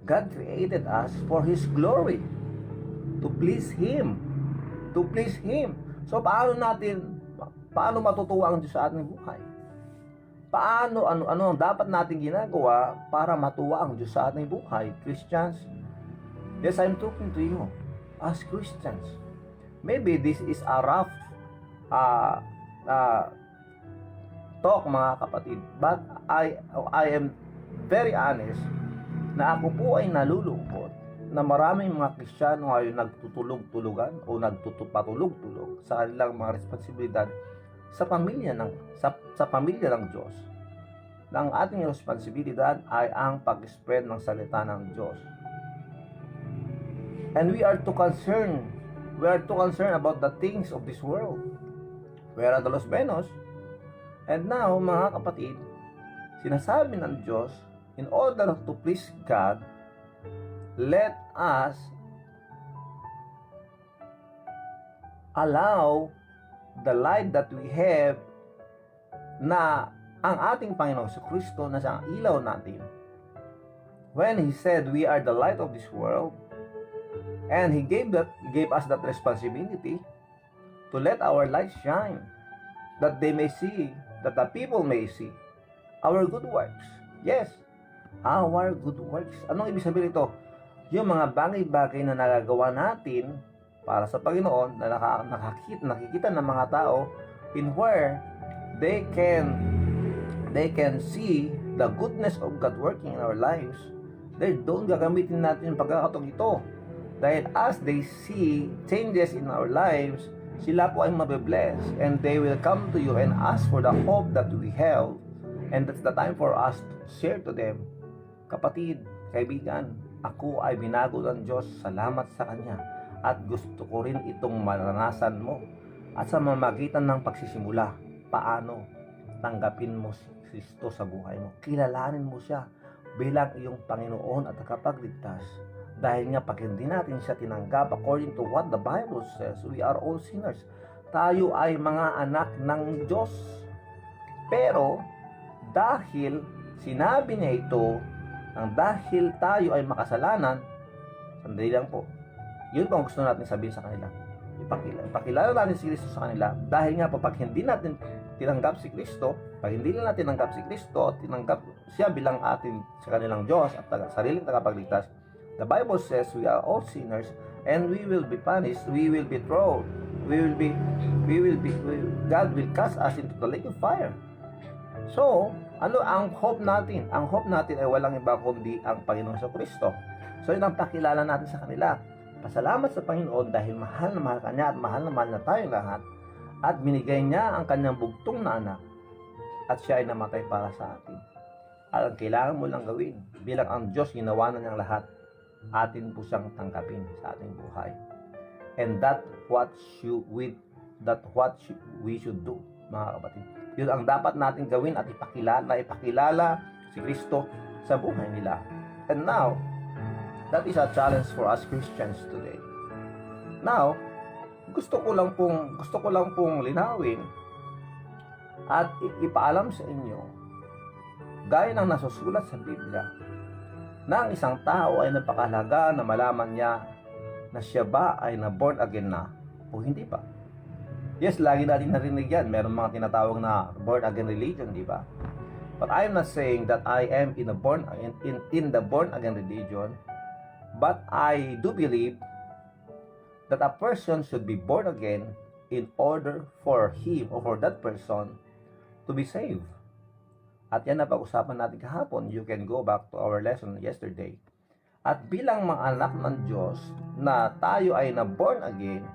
God created us for His glory, to please Him. To please Him. So paano matutuwa ang Diyos sa ating buhay? Ano ang dapat natin ginagawa para matuwa ang Diyos sa ating buhay? Christians, yes, I'm talking to you as Christians. Maybe this is a rough talk, mga kapatid, but I am very honest na ako po ay nalulungkot na maraming mga Kristiyano ngayon nagtutulog-tulugan o nagtutupatulog-tulog sa kanilang mga responsibilidad sa pamilya ng Diyos. Na ang ating responsibilidad ay ang pag-spread ng salita ng Diyos. And we are too concerned about the things of this world. Where are the Los Benos? And now, mga kapatid, sinasabi ng Diyos, in order to please God, let us allow the light that we have, na ang ating Panginoong Kristo na siyang ilaw natin. When He said we are the light of this world, and He gave us that responsibility to let our light shine, that they may see, that the people may see our good works. Yes, our good works. Anong ibig sabihin ito? Yung mga bagay-bagay na nagagawa natin para sa Panginoon na nakikita ng mga tao, in where they can see the goodness of God working in our lives. Doon gagamitin natin yung pagkakataong ito. Dahil as they see changes in our lives, sila po ay mabe-bless, and they will come to you and ask for the hope that we have, and that's the time for us to share to them. Kapatid, kaibigan, ako ay binago ng Diyos, salamat sa Kanya, at gusto ko rin itong maranasan mo. At sa mamagitan ng pagsisimula, paano tanggapin mo si Kristo sa buhay mo? Kilalanin mo siya bilang iyong Panginoon at tagapagligtas. Dahil nga pag hindi natin siya tinanggap, according to what the Bible says, we are all sinners. Tayo ay mga anak ng Diyos. Pero dahil sinabi niya ito, dahil tayo ay makasalanan, sandali lang po, yun po ang gusto natin sabihin sa kanila. Ipakilala natin si Kristo sa kanila. Dahil nga po, pag hindi natin tinanggap si Kristo, pag hindi natin tinanggap si Kristo at tinanggap siya bilang atin sa kanilang Diyos at sariling tagapagligtas, the Bible says we are all sinners and we will be punished, we will be thrown, God will cast us into the lake of fire. So, ano ang hope natin? Ang hope natin ay walang iba kundi ang Panginoong Kristo. So, yun ang pakilala natin sa kanila. Pasalamat sa Panginoon dahil mahal na mahal Kanya at mahal na mahal na tayong lahat, at binigay niya ang Kanyang bugtong na anak at siya ay namatay para sa atin. At ang kailangan mo lang gawin bilang ang Diyos, ginawa na niyang lahat, atin po siyang tanggapin sa ating buhay. And that's what we should do, mga kapatid. Yun ang dapat natin gawin at ipakilala si Kristo sa buhay nila. And now, that is a challenge for us Christians today. Now, gusto ko lang pong linawin at ipaalam sa inyo, gaya ng nasusulat sa Biblia, na ang isang tao ay napakahalaga na malaman niya na siya ba ay na-born again na o hindi pa. Yes, lagi natin narinig yan. Meron mga tinatawag na born again religion, di ba? But I am not saying that I am in the born again religion, but I do believe that a person should be born again in order for him or for that person to be saved. At yan na pag-usapan natin kahapon. You can go back to our lesson yesterday. At bilang mga anak ng Diyos na tayo ay na-born again,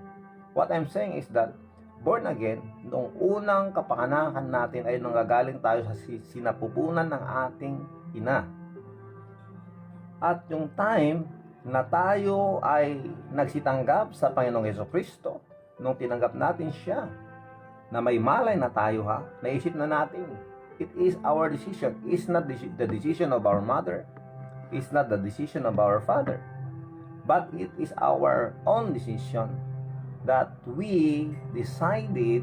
what I'm saying is that born again, noong unang kapanganakan natin ay nanggagaling tayo sa sinapupunan ng ating ina. At yung time na tayo ay nagsitanggap sa Panginoong Jesucristo, nung tinanggap natin siya, na may malay na tayo naisip na natin, it is our decision. It's not the decision of our mother. It's not the decision of our father. But it is our own decision that we decided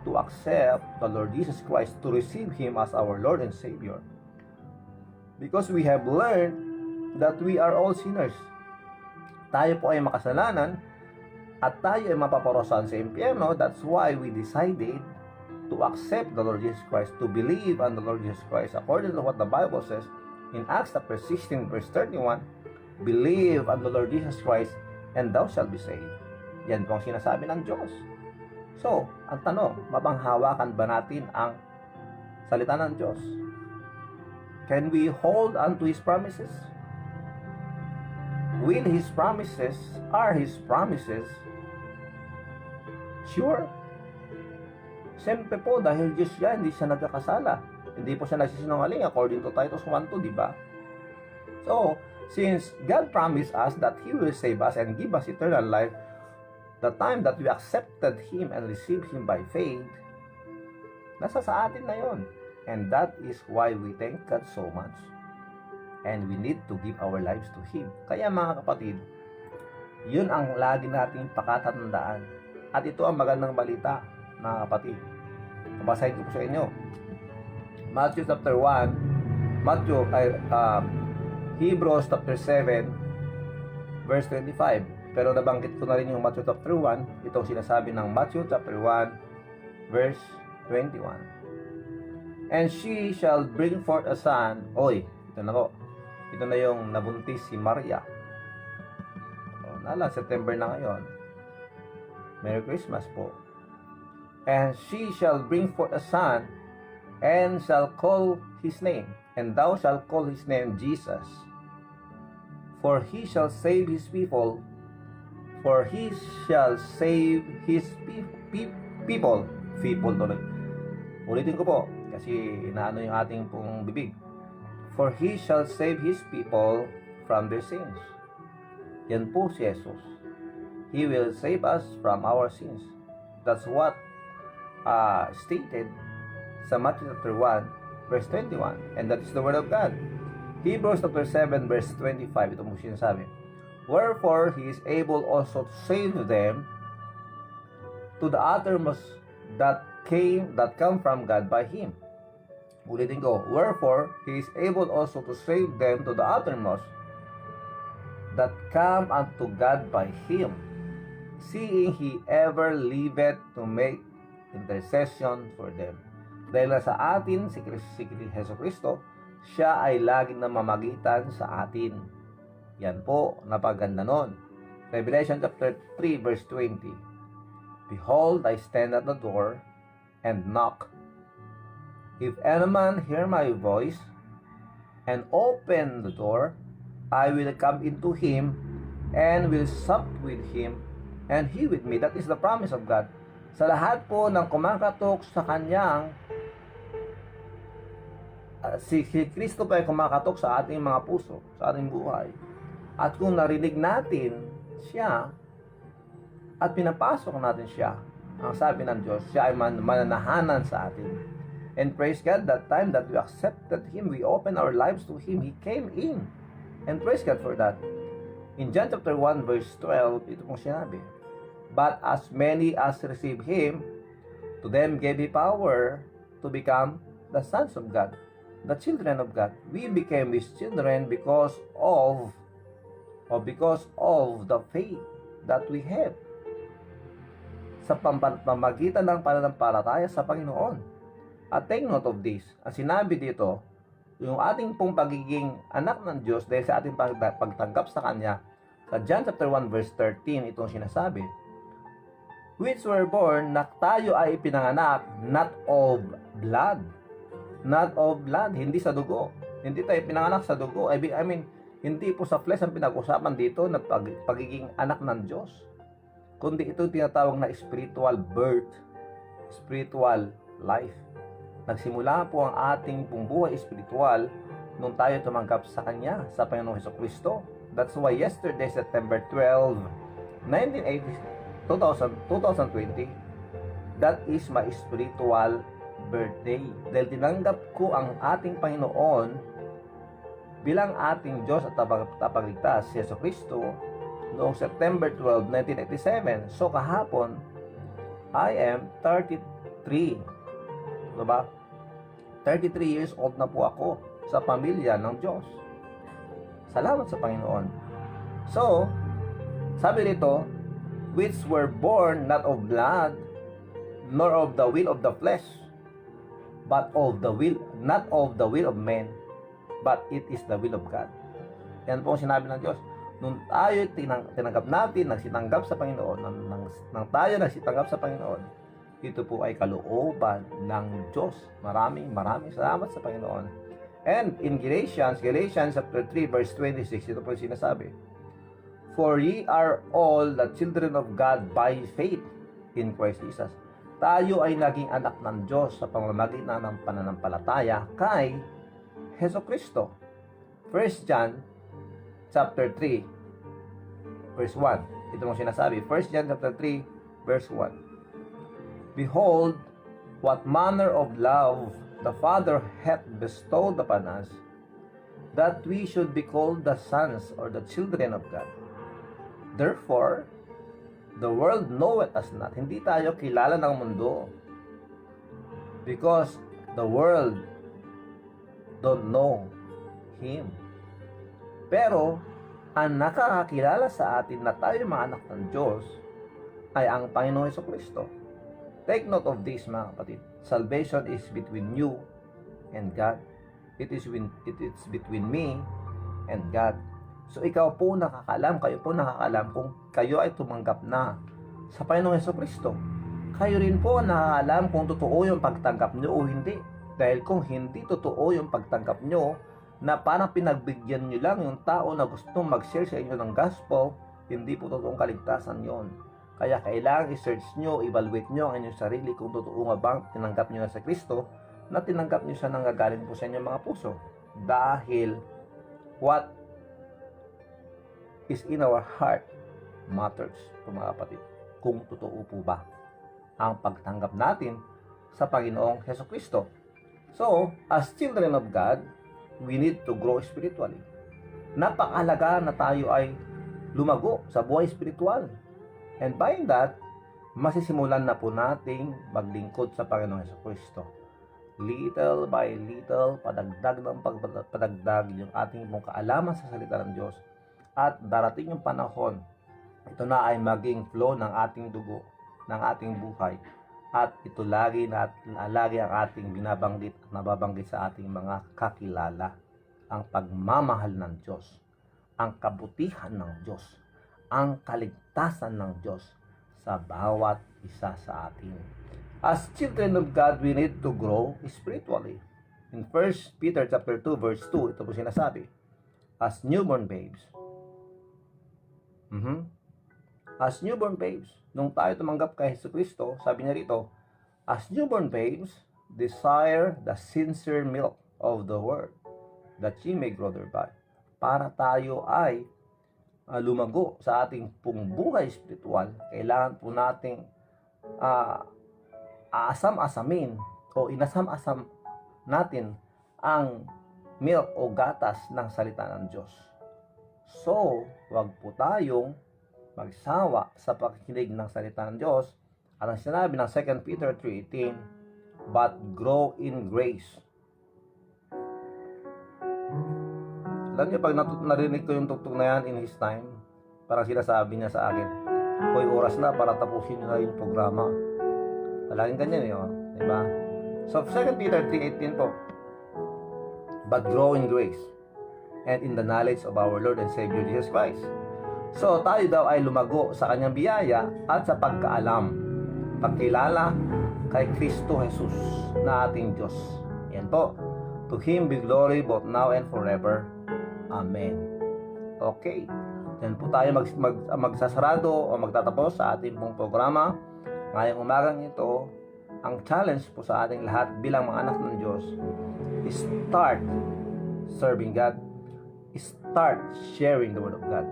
to accept the Lord Jesus Christ, to receive Him as our Lord and Savior. Because we have learned that we are all sinners. Tayo po ay makasalanan at tayo ay mapaparusahan sa impyerno. That's why we decided to accept the Lord Jesus Christ, to believe on the Lord Jesus Christ, according to what the Bible says in Acts chapter 16 verse 31, believe on the Lord Jesus Christ and thou shalt be saved. Yan po ang sinasabi ng Diyos. So, ang tanong, mabanghawakan ba natin ang salita ng Diyos? Can we hold on to His promises? Are His promises sure? Siyempre po, dahil Diyos siya, hindi siya nagkakasala. Hindi po siya nagsisinungaling according to Titus 1:2, di ba? So, since God promised us that He will save us and give us eternal life, the time that we accepted Him and received Him by faith, nasa sa atin na yon. And that is why we thank God so much. And we need to give our lives to Him. Kaya mga kapatid, yun ang lagi nating pakatatandaan. At ito ang magandang balita, mga kapatid. Babasahin ko po sa inyo. Matthew chapter 1, Hebrews chapter 7, verse 25. Pero nabanggit ko na rin yung Matthew chapter 1, itong sinasabi ng Matthew chapter 1, verse 21. And she shall bring forth a son. Oy, ito na po. Ito na yung nabuntis si Maria. September na ngayon. Merry Christmas po. And she shall bring forth a son, and shall call his name, and thou shalt call his name Jesus. For he shall save his people, people tuloy. Ulitin ko po, kasi inaano yung ating pong bibig. For he shall save his people from their sins. Yan po si Jesus. He will save us from our sins. That's what stated sa Matthew chapter 1 verse 21, and that is the word of God. Hebrews chapter 7 verse 25, ito mo sinasabi, wherefore he is able also to save them to the uttermost that come from God by him. Ulitin ko, wherefore he is able also to save them to the uttermost that come unto God by him, seeing he ever liveth to make intercession for them. Dahil sa atin si Hesus Kristo, siya ay laging namamagitan sa atin. Yan po, napaganda nun. Revelation chapter 3 verse 20. Behold, I stand at the door and knock. If any man hear my voice and open the door, I will come into him and will sup with him and he with me. That is the promise of God. Sa lahat po ng kumakatok sa kanyang si Kristo pa ay kumakatok sa ating mga puso, sa ating buhay. At kung narinig natin siya at pinapasok natin siya, ang sabi ng Diyos, siya ay mananahanan sa atin. And praise God, that time that we accepted Him, we opened our lives to Him, He came in. And praise God for that. In John chapter 1 verse 12, ito pong sinabi, but as many as receive Him, to them gave He power to become the sons of God. the children of God. We became His children because of the faith that we have sa pamamagitan ng pananampalataya sa Panginoon. At take note of this, ang sinabi dito, yung ating pong pagiging anak ng Diyos dahil sa ating pagtanggap sa Kanya, sa John chapter 1 verse 13, itong sinasabi, which were born, na tayo ay ipinanganak, not of blood. Not of blood, hindi sa dugo. Hindi tayo pinanganak sa dugo. I mean, hindi po sa flesh ang pinag-usapan dito na pagiging anak ng Diyos. Kundi ito tinatawag na spiritual birth, spiritual life. Nagsimula po ang ating pong buhay spiritual nung tayo tumanggap sa Kanya, sa Panginoong Hesukristo. That's why yesterday, September 12, 2020, that is my spiritual birthday. Dahil tinanggap ko ang ating Panginoon bilang ating Diyos at tapagligtas, si Hesukristo, noong September 12, 1987. So kahapon, I am 33. Diba? 33 years old na po ako sa pamilya ng Diyos. Salamat sa Panginoon. So, sabi rito, which were born not of blood, nor of the will of the flesh, but of the will, not of the will of men, but it is the will of God. Yan po ang sinabi ng Diyos. Nung tayo tinanggap natin, nagsitanggap sa Panginoon, nang tayo nagsitanggap sa Panginoon, ito po ay kalooban ng Diyos. Maraming salamat sa Panginoon. And in Galatians chapter 3 verse 26, ito po yung sinasabi, for ye are all the children of God by faith in Christ Jesus. Tayo ay naging anak ng Diyos sa pamamagitan ng pananampalataya kay Hesukristo. 1 John chapter 3 verse 1. Ito mong sinasabi, 1 John chapter 3 verse 1. Behold, what manner of love the Father hath bestowed upon us, that we should be called the sons or the children of God. Therefore, the world knoweth us not. Hindi tayo kilala ng mundo, because the world don't know Him. Pero, ang nakakakilala sa atin na tayo mga anak ng Diyos ay ang Panginoong Hesukristo. Take note of this, mga kapatid. Salvation is between you and God. It is between me and God. So ikaw po nakakalam, kayo po nakakalam kung kayo ay tumanggap na sa Panginoong Hesukristo. Kayo rin po nakakalam kung totoo yung pagtanggap nyo o hindi. Dahil kung hindi totoo yung pagtanggap nyo, na parang pinagbigyan nyo lang yung tao na gustong mag-share sa inyo ng gospel, hindi po totoong kaligtasan yon. Kaya kailangan i-search nyo, evaluate nyo ang inyong sarili kung totoo nga bang tinanggap nyo na sa Kristo, na tinanggap nyo siya nang gagaling po sa inyong mga puso. Dahil what is in our heart matters po, mga kapatid. Kung totoo po ba ang pagtanggap natin sa Panginoong Hesukristo. So, as children of God, we need to grow spiritually. Napakahalaga na tayo ay lumago sa buhay spiritual. And by that, masisimulan na po nating maglingkod sa Panginoong Hesukristo. Little by little, padagdag ng padagdag yung ating mong kaalaman sa salita ng Diyos. At darating yung panahon, ito na ay maging flow ng ating dugo, ng ating buhay. At ito lagi ang ating binabanggit at nababanggit sa ating mga kakilala. Ang pagmamahal ng Diyos, ang kabutihan ng Diyos, ang kaligtasan ng Diyos sa bawat isa sa atin. As children of God, we need to grow spiritually. In 1 Peter chapter 2 verse 2, ito po sinasabi, as newborn babes. As newborn babes, nung tayo tumanggap kay Hesukristo, sabi niya rito, as newborn babes, desire the sincere milk of the word, that ye may grow thereby. Para tayo ay lumago sa ating pong buhay spiritual, kailangan po nating aasam-asamin o inasam-asam natin ang milk o gatas ng salita ng Diyos. So, wag po tayong magsawa sa pakikinig ng salita ng Diyos. At ang sinabi ng 2 Peter 3:18, but grow in grace Alam niyo, pag narinig ko yung tugtog na yan in His time, parang sinasabi niya sa akin, hoy, oras na para tapusin niyo na yung programa. Palaging ganyan eh, oh. Diba? So, 2 Peter 3:18 po, but grow in grace and in the knowledge of our Lord and Savior Jesus Christ. So, tayo daw ay lumago sa kanyang biyaya at sa pagkaalam, pagkilala kay Kristo Jesus na ating Diyos. Yan po. To Him be glory both now and forever. Amen. Okay. Yan po tayo magsasarado o magtatapos sa ating pong programa. Ngayong umagang ito, ang challenge po sa ating lahat bilang mga anak ng Diyos is start serving God. Start sharing the Word of God.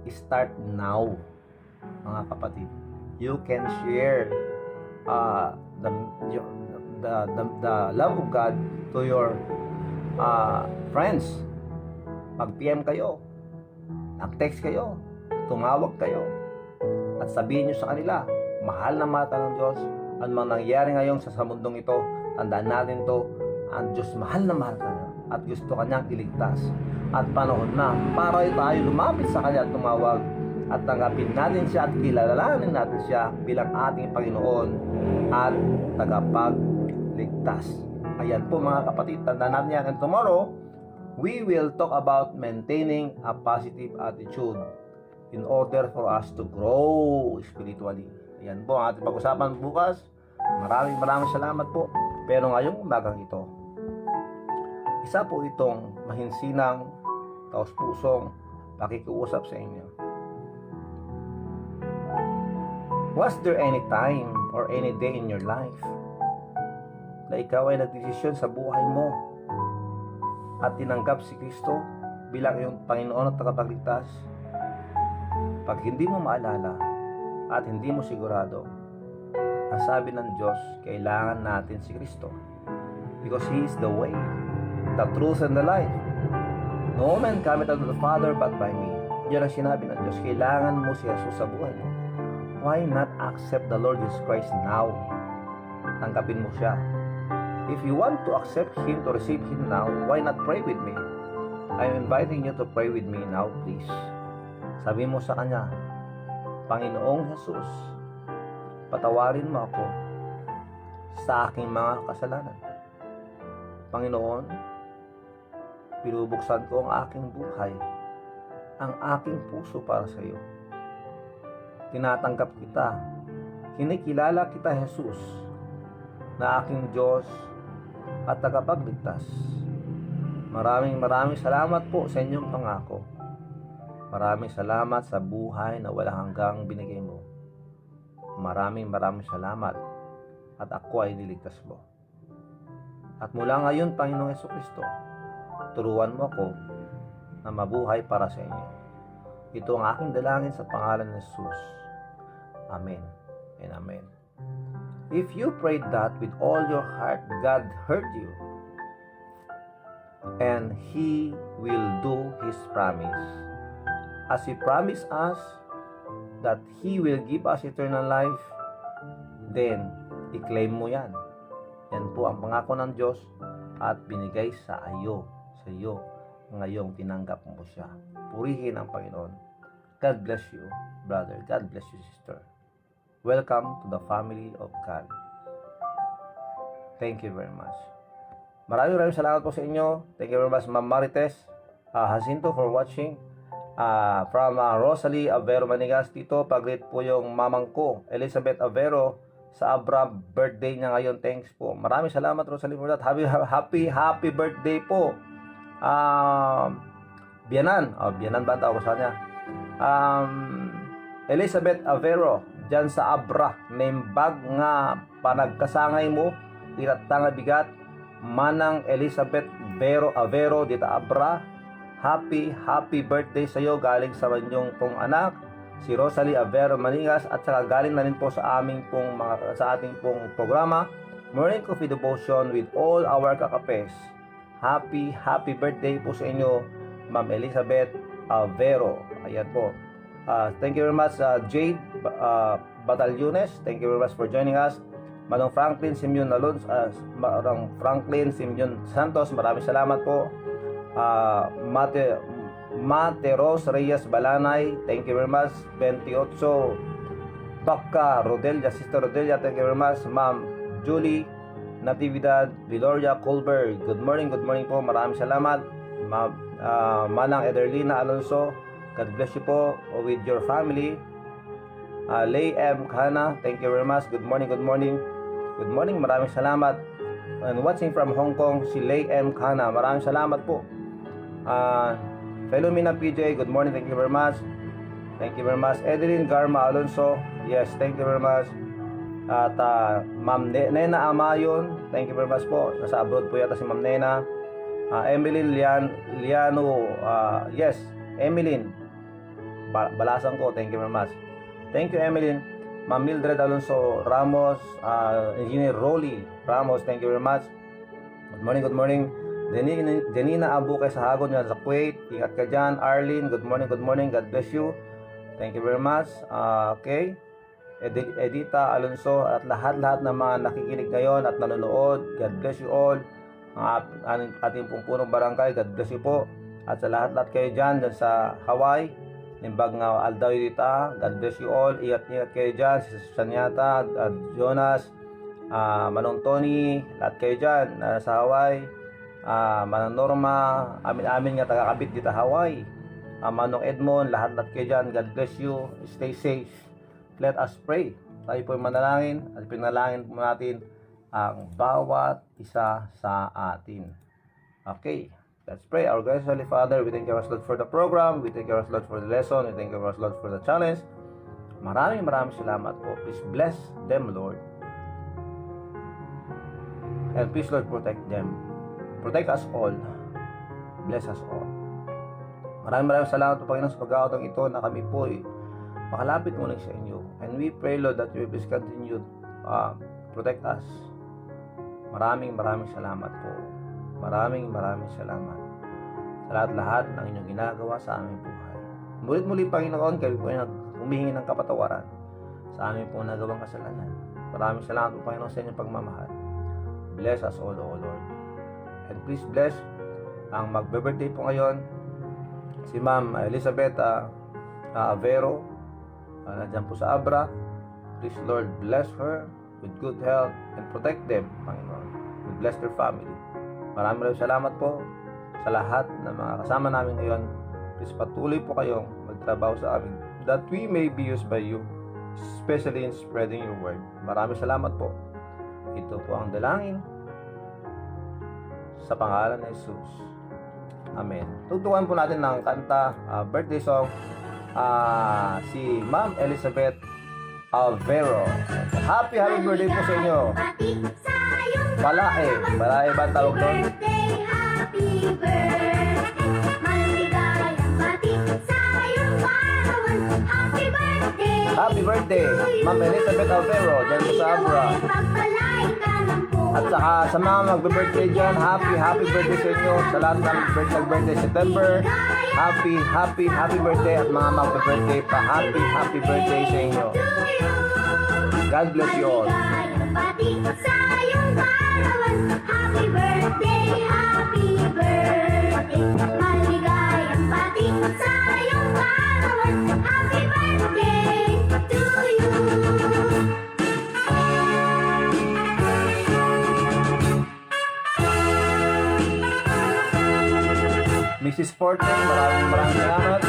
Start now, mga kapatid. You can share the love of God to your friends. Mag-PM kayo, mag-text kayo, tumawag kayo, at sabihin nyo sa kanila, mahal na mata ng Diyos, anumang nangyari ngayon sa mundong ito, tandaan natin to, ang Diyos mahal na mahal ka niya, at gusto kanyang iligtas. At panahon na para tayo lumapit sa kanya at tumawag at tanggapin natin siya at kilalanin natin siya bilang ating Panginoon at tagapagligtas. Ayan po mga kapatid, tandaan natin yan. And tomorrow, we will talk about maintaining a positive attitude in order for us to grow spiritually. Ayan po ang ating pag-usapan bukas. Maraming salamat po. Pero ngayong umagang ito, isa po itong mahinsinang taos-pusong pakikiusap sa inyo. Was there any time or any day in your life na ikaw ay nagdesisyon sa buhay mo at tinanggap si Kristo bilang iyong Panginoon at tagapagligtas? Pag hindi mo maalala at hindi mo sigurado, ang sabi ng Diyos, kailangan natin si Kristo because He is the way, the truth, and the life. No man cometh unto the Father but by me. Yan ang sinabi ng Diyos. Kailangan mo si Jesus sa buhay mo. Why not accept the Lord Jesus Christ now? Tanggapin mo siya. If you want to accept Him, to receive Him now, why not pray with me? I'm inviting you to pray with me now, please. Sabi mo sa Kanya, Panginoong Jesus, patawarin mo ako sa aking mga kasalanan. Panginoon, binubuksan ko ang aking buhay, ang aking puso para sa iyo. Tinatanggap kita, kinikilala kita, Jesus, na aking Diyos at tagapagligtas. Maraming salamat po sa inyong pangako. Maraming salamat sa buhay na walang hanggang binigay mo. Maraming salamat at ako ay niligtas mo. At mula ngayon, Panginoong Jesucristo, turuan mo ako na mabuhay para sa inyo. Ito ang aking dalangin sa pangalan ng Jesus. Amen and amen. If you prayed that with all your heart, God heard you. And He will do His promise. As He promised us that He will give us eternal life, then i-claim mo yan. Yan po ang pangako ng Diyos at binigay sa iyo ngayong tinanggap mo siya. Purihin ang Panginoon. God bless you, brother. God bless you, sister. Welcome to the family of God. Thank you very much. Maraming salamat po sa inyo. Thank you very much, Ma'am Marites Jacinto, for watching. From Rosalie Avero Manigas, Tito, pag-greet po yung mamang ko, Elizabeth Avero, sa Abra, birthday niya ngayon. Thanks po. Maraming salamat, Rosalie, for that. Happy birthday po. Bianan ba ang tawag sa kanya? Elizabeth Avero, dyan sa Abra, naimbag nga panagkasangay mo, iratang bigat, manang Elizabeth Avero, dita Abra. Happy birthday sa iyo, galing sa inyong pong anak, si Rosalie Avero Manigas, at saka galing na rin po sa ating pong programa, Morning Coffee Devotion with all our kakapes. Happy birthday po sa inyo, Ma'am Elizabeth Avero. Ayan po. Thank you very much, Jade Batalyones. Thank you very much for joining us. Manong Franklin Simeon Santos, maraming salamat po. Materos Reyes Balanay, thank you very much. 28 Baka Rodelia, Sister Rodelia, thank you very much. Ma'am Julie Natividad Viloria Colbert, good morning po, maraming salamat. Manang Ederlina Alonso, God bless you po with your family. Lay M. Kana, thank you very much, good morning, maraming salamat. And watching from Hong Kong, si Lay M. Kana, maraming salamat po. Felomina PJ, good morning, thank you very much. Edeline Garma Alonso, yes, thank you very much. At Ma'am Nena Amayon, thank you very much po. Nasa abroad po yata si Ma'am Nena. Emeline Liano, yes, Emeline Balasan ko, thank you very much. Thank you, Emeline. Ma'am Mildred Alonso Ramos, Engineer Rolly Ramos, thank you very much. Good morning. Janina Abuke sa Hagon yan sa Kuwait, ingat ka dyan. Arlene, good morning, God bless you, thank you very much. Okay, Edita Alonso at lahat ng mga nakikinig ngayon at nanonood, God bless you all. Ang ating pong punong barangay, God bless you po. At sa lahat kayo dyan sa Hawaii, Nimbag nga Aldaw dita, God bless you all. Ingat kayo dyan, si Sanyata at Jonas, Manong Tony, lahat kayo dyan sa Hawaii. Manong Norma, amin nga taga-Kabit dito Hawaii. Manong Edmond, lahat kayo dyan, God bless you, stay safe. Let us pray. Tayo po manalangin at pinalangin po natin ang bawat isa sa atin. Okay, let's pray. Our gracious Holy Father, we thank you, Lord, for the program. We thank you, Lord, for the lesson. We thank you, Lord, for the challenge. Maraming salamat po. Please bless them, Lord. And please, Lord, protect them. Protect us all. Bless us all. Maraming salamat po, Panginoon, sa pag-aawat ito na kami po makalapit muna sa inyo. And we pray, Lord, that you will please continue protect us. Maraming salamat po. Maraming salamat sa lahat ng inyong ginagawa sa aming buhay. Mulit-muli, Panginoon, kayo po ay humihingi ng kapatawaran sa aming po nagawang kasalanan. Maraming salamat po, Panginoon, sa inyong pagmamahal. Bless us all, O Lord. And please bless ang magbe-birthday po ngayon, si Ma'am Elizabeth Avero, nandiyan po sa Abra. Please, Lord, bless her with good health and protect them, Panginoon. We bless their family. Maraming salamat po sa lahat ng mga kasama namin ngayon. Please patuloy po kayong magtrabaho sa amin that we may be used by you, especially in spreading your word. Maraming salamat po. Ito po ang dalangin sa pangalan ni Jesus. Amen. Tutukan po natin ng kanta, birthday song, si Ma'am Elizabeth Alvero. Happy birthday po sa inyo. Balae ba ang tawag doon? Happy birthday, maligayang bati sa iyong kaarawan. Happy birthday, Happy birthday, Ma'am Elizabeth Alvero, dyan po sa Abra. At saka sa mga magbe-birthday dyan, happy birthday sa inyo. Sa lahat ng nag-birthday September, happy birthday. At mga magbe-birthday pa, happy birthday sa inyo. God bless you all. Happy birthday, maligayang bati sa iyong kaarawan. Happy birthday to you. Mrs. Forte, maraming salamat.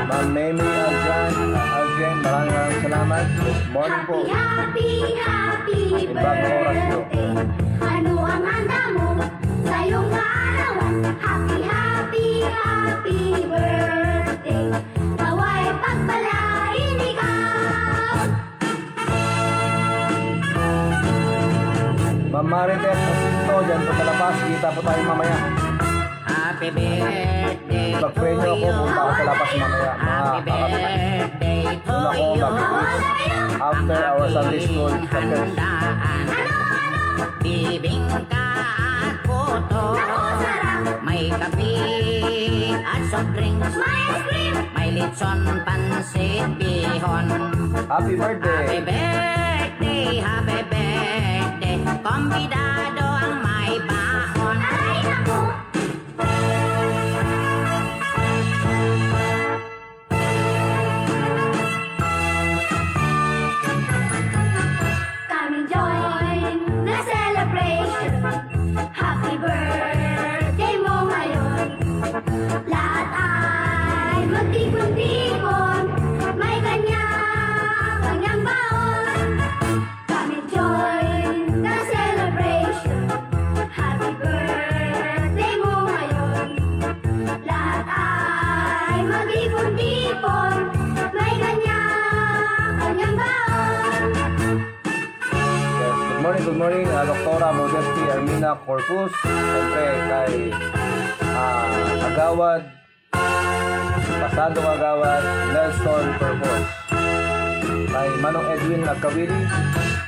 Ma'am Memi Aljan, maraming salamat. Good morning po. Happy Ibang oras po. birthday. Ano ang handa mo sa iyong kaarawan? Happy birthday. Nawa'y pagpalain ikaw. Ma'am Marites Jacinto, dyan po sa labas. Kita po tayo mamaya. Happy birthday to Pag-pray niyo ako, you. punta ako sa labas mamaya. Happy birthday to Doon ako you. mag-wish after our Sunday school sa church. Handaan, bibingka at puto. May kape at soft drinks. May litson, pansit, bihon. Happy Happy birthday! birthday, kombidado ang may baon. Ay naku, morning, Dr. Modesty Armina Corpus. Siyempre kay Agawad, Pasado Agawad, Nelson Corpus. Kay Manong Edwin Nagkawili.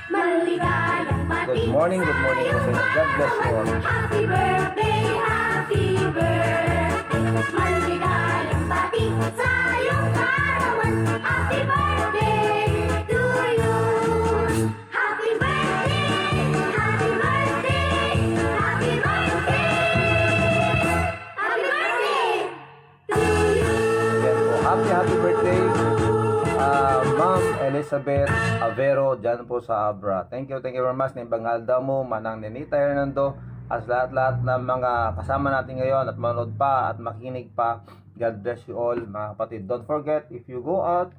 Maligayang bati. Good morning po sa inyo. God bless you all. Happy birthday, happy birthday. Maligayang bati sa iyong kaarawan. Happy birthday to you. Happy birthday, happy birthday, happy birthday. Happy birthday to you. Yan po. Happy birthday, Ma'am Elizabeth Avero, dyan po sa Abra. Thank you very much. Bangalda mo, Manang Nenita Hernando, at lahat-lahat ng mga kasama natin ngayon at manood pa at makinig pa. God bless you all, mga kapatid. Don't forget, if you go out,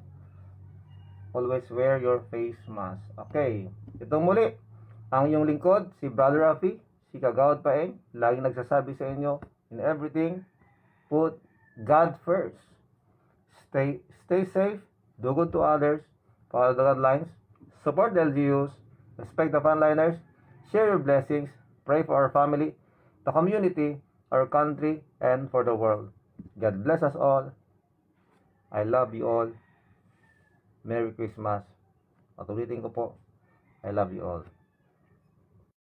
always wear your face mask. Okay. Itong muli, ang inyong lingkod, si Brother Rafi, si Kagawad Paeng, laging nagsasabi sa inyo, in everything, put God first. Stay safe, do good to others, follow the guidelines, support the LGUs, respect the frontliners, share your blessings, pray for our family, the community, our country, and for the world. God bless us all. I love you all. Merry Christmas. At ulitin ko po, I love you all.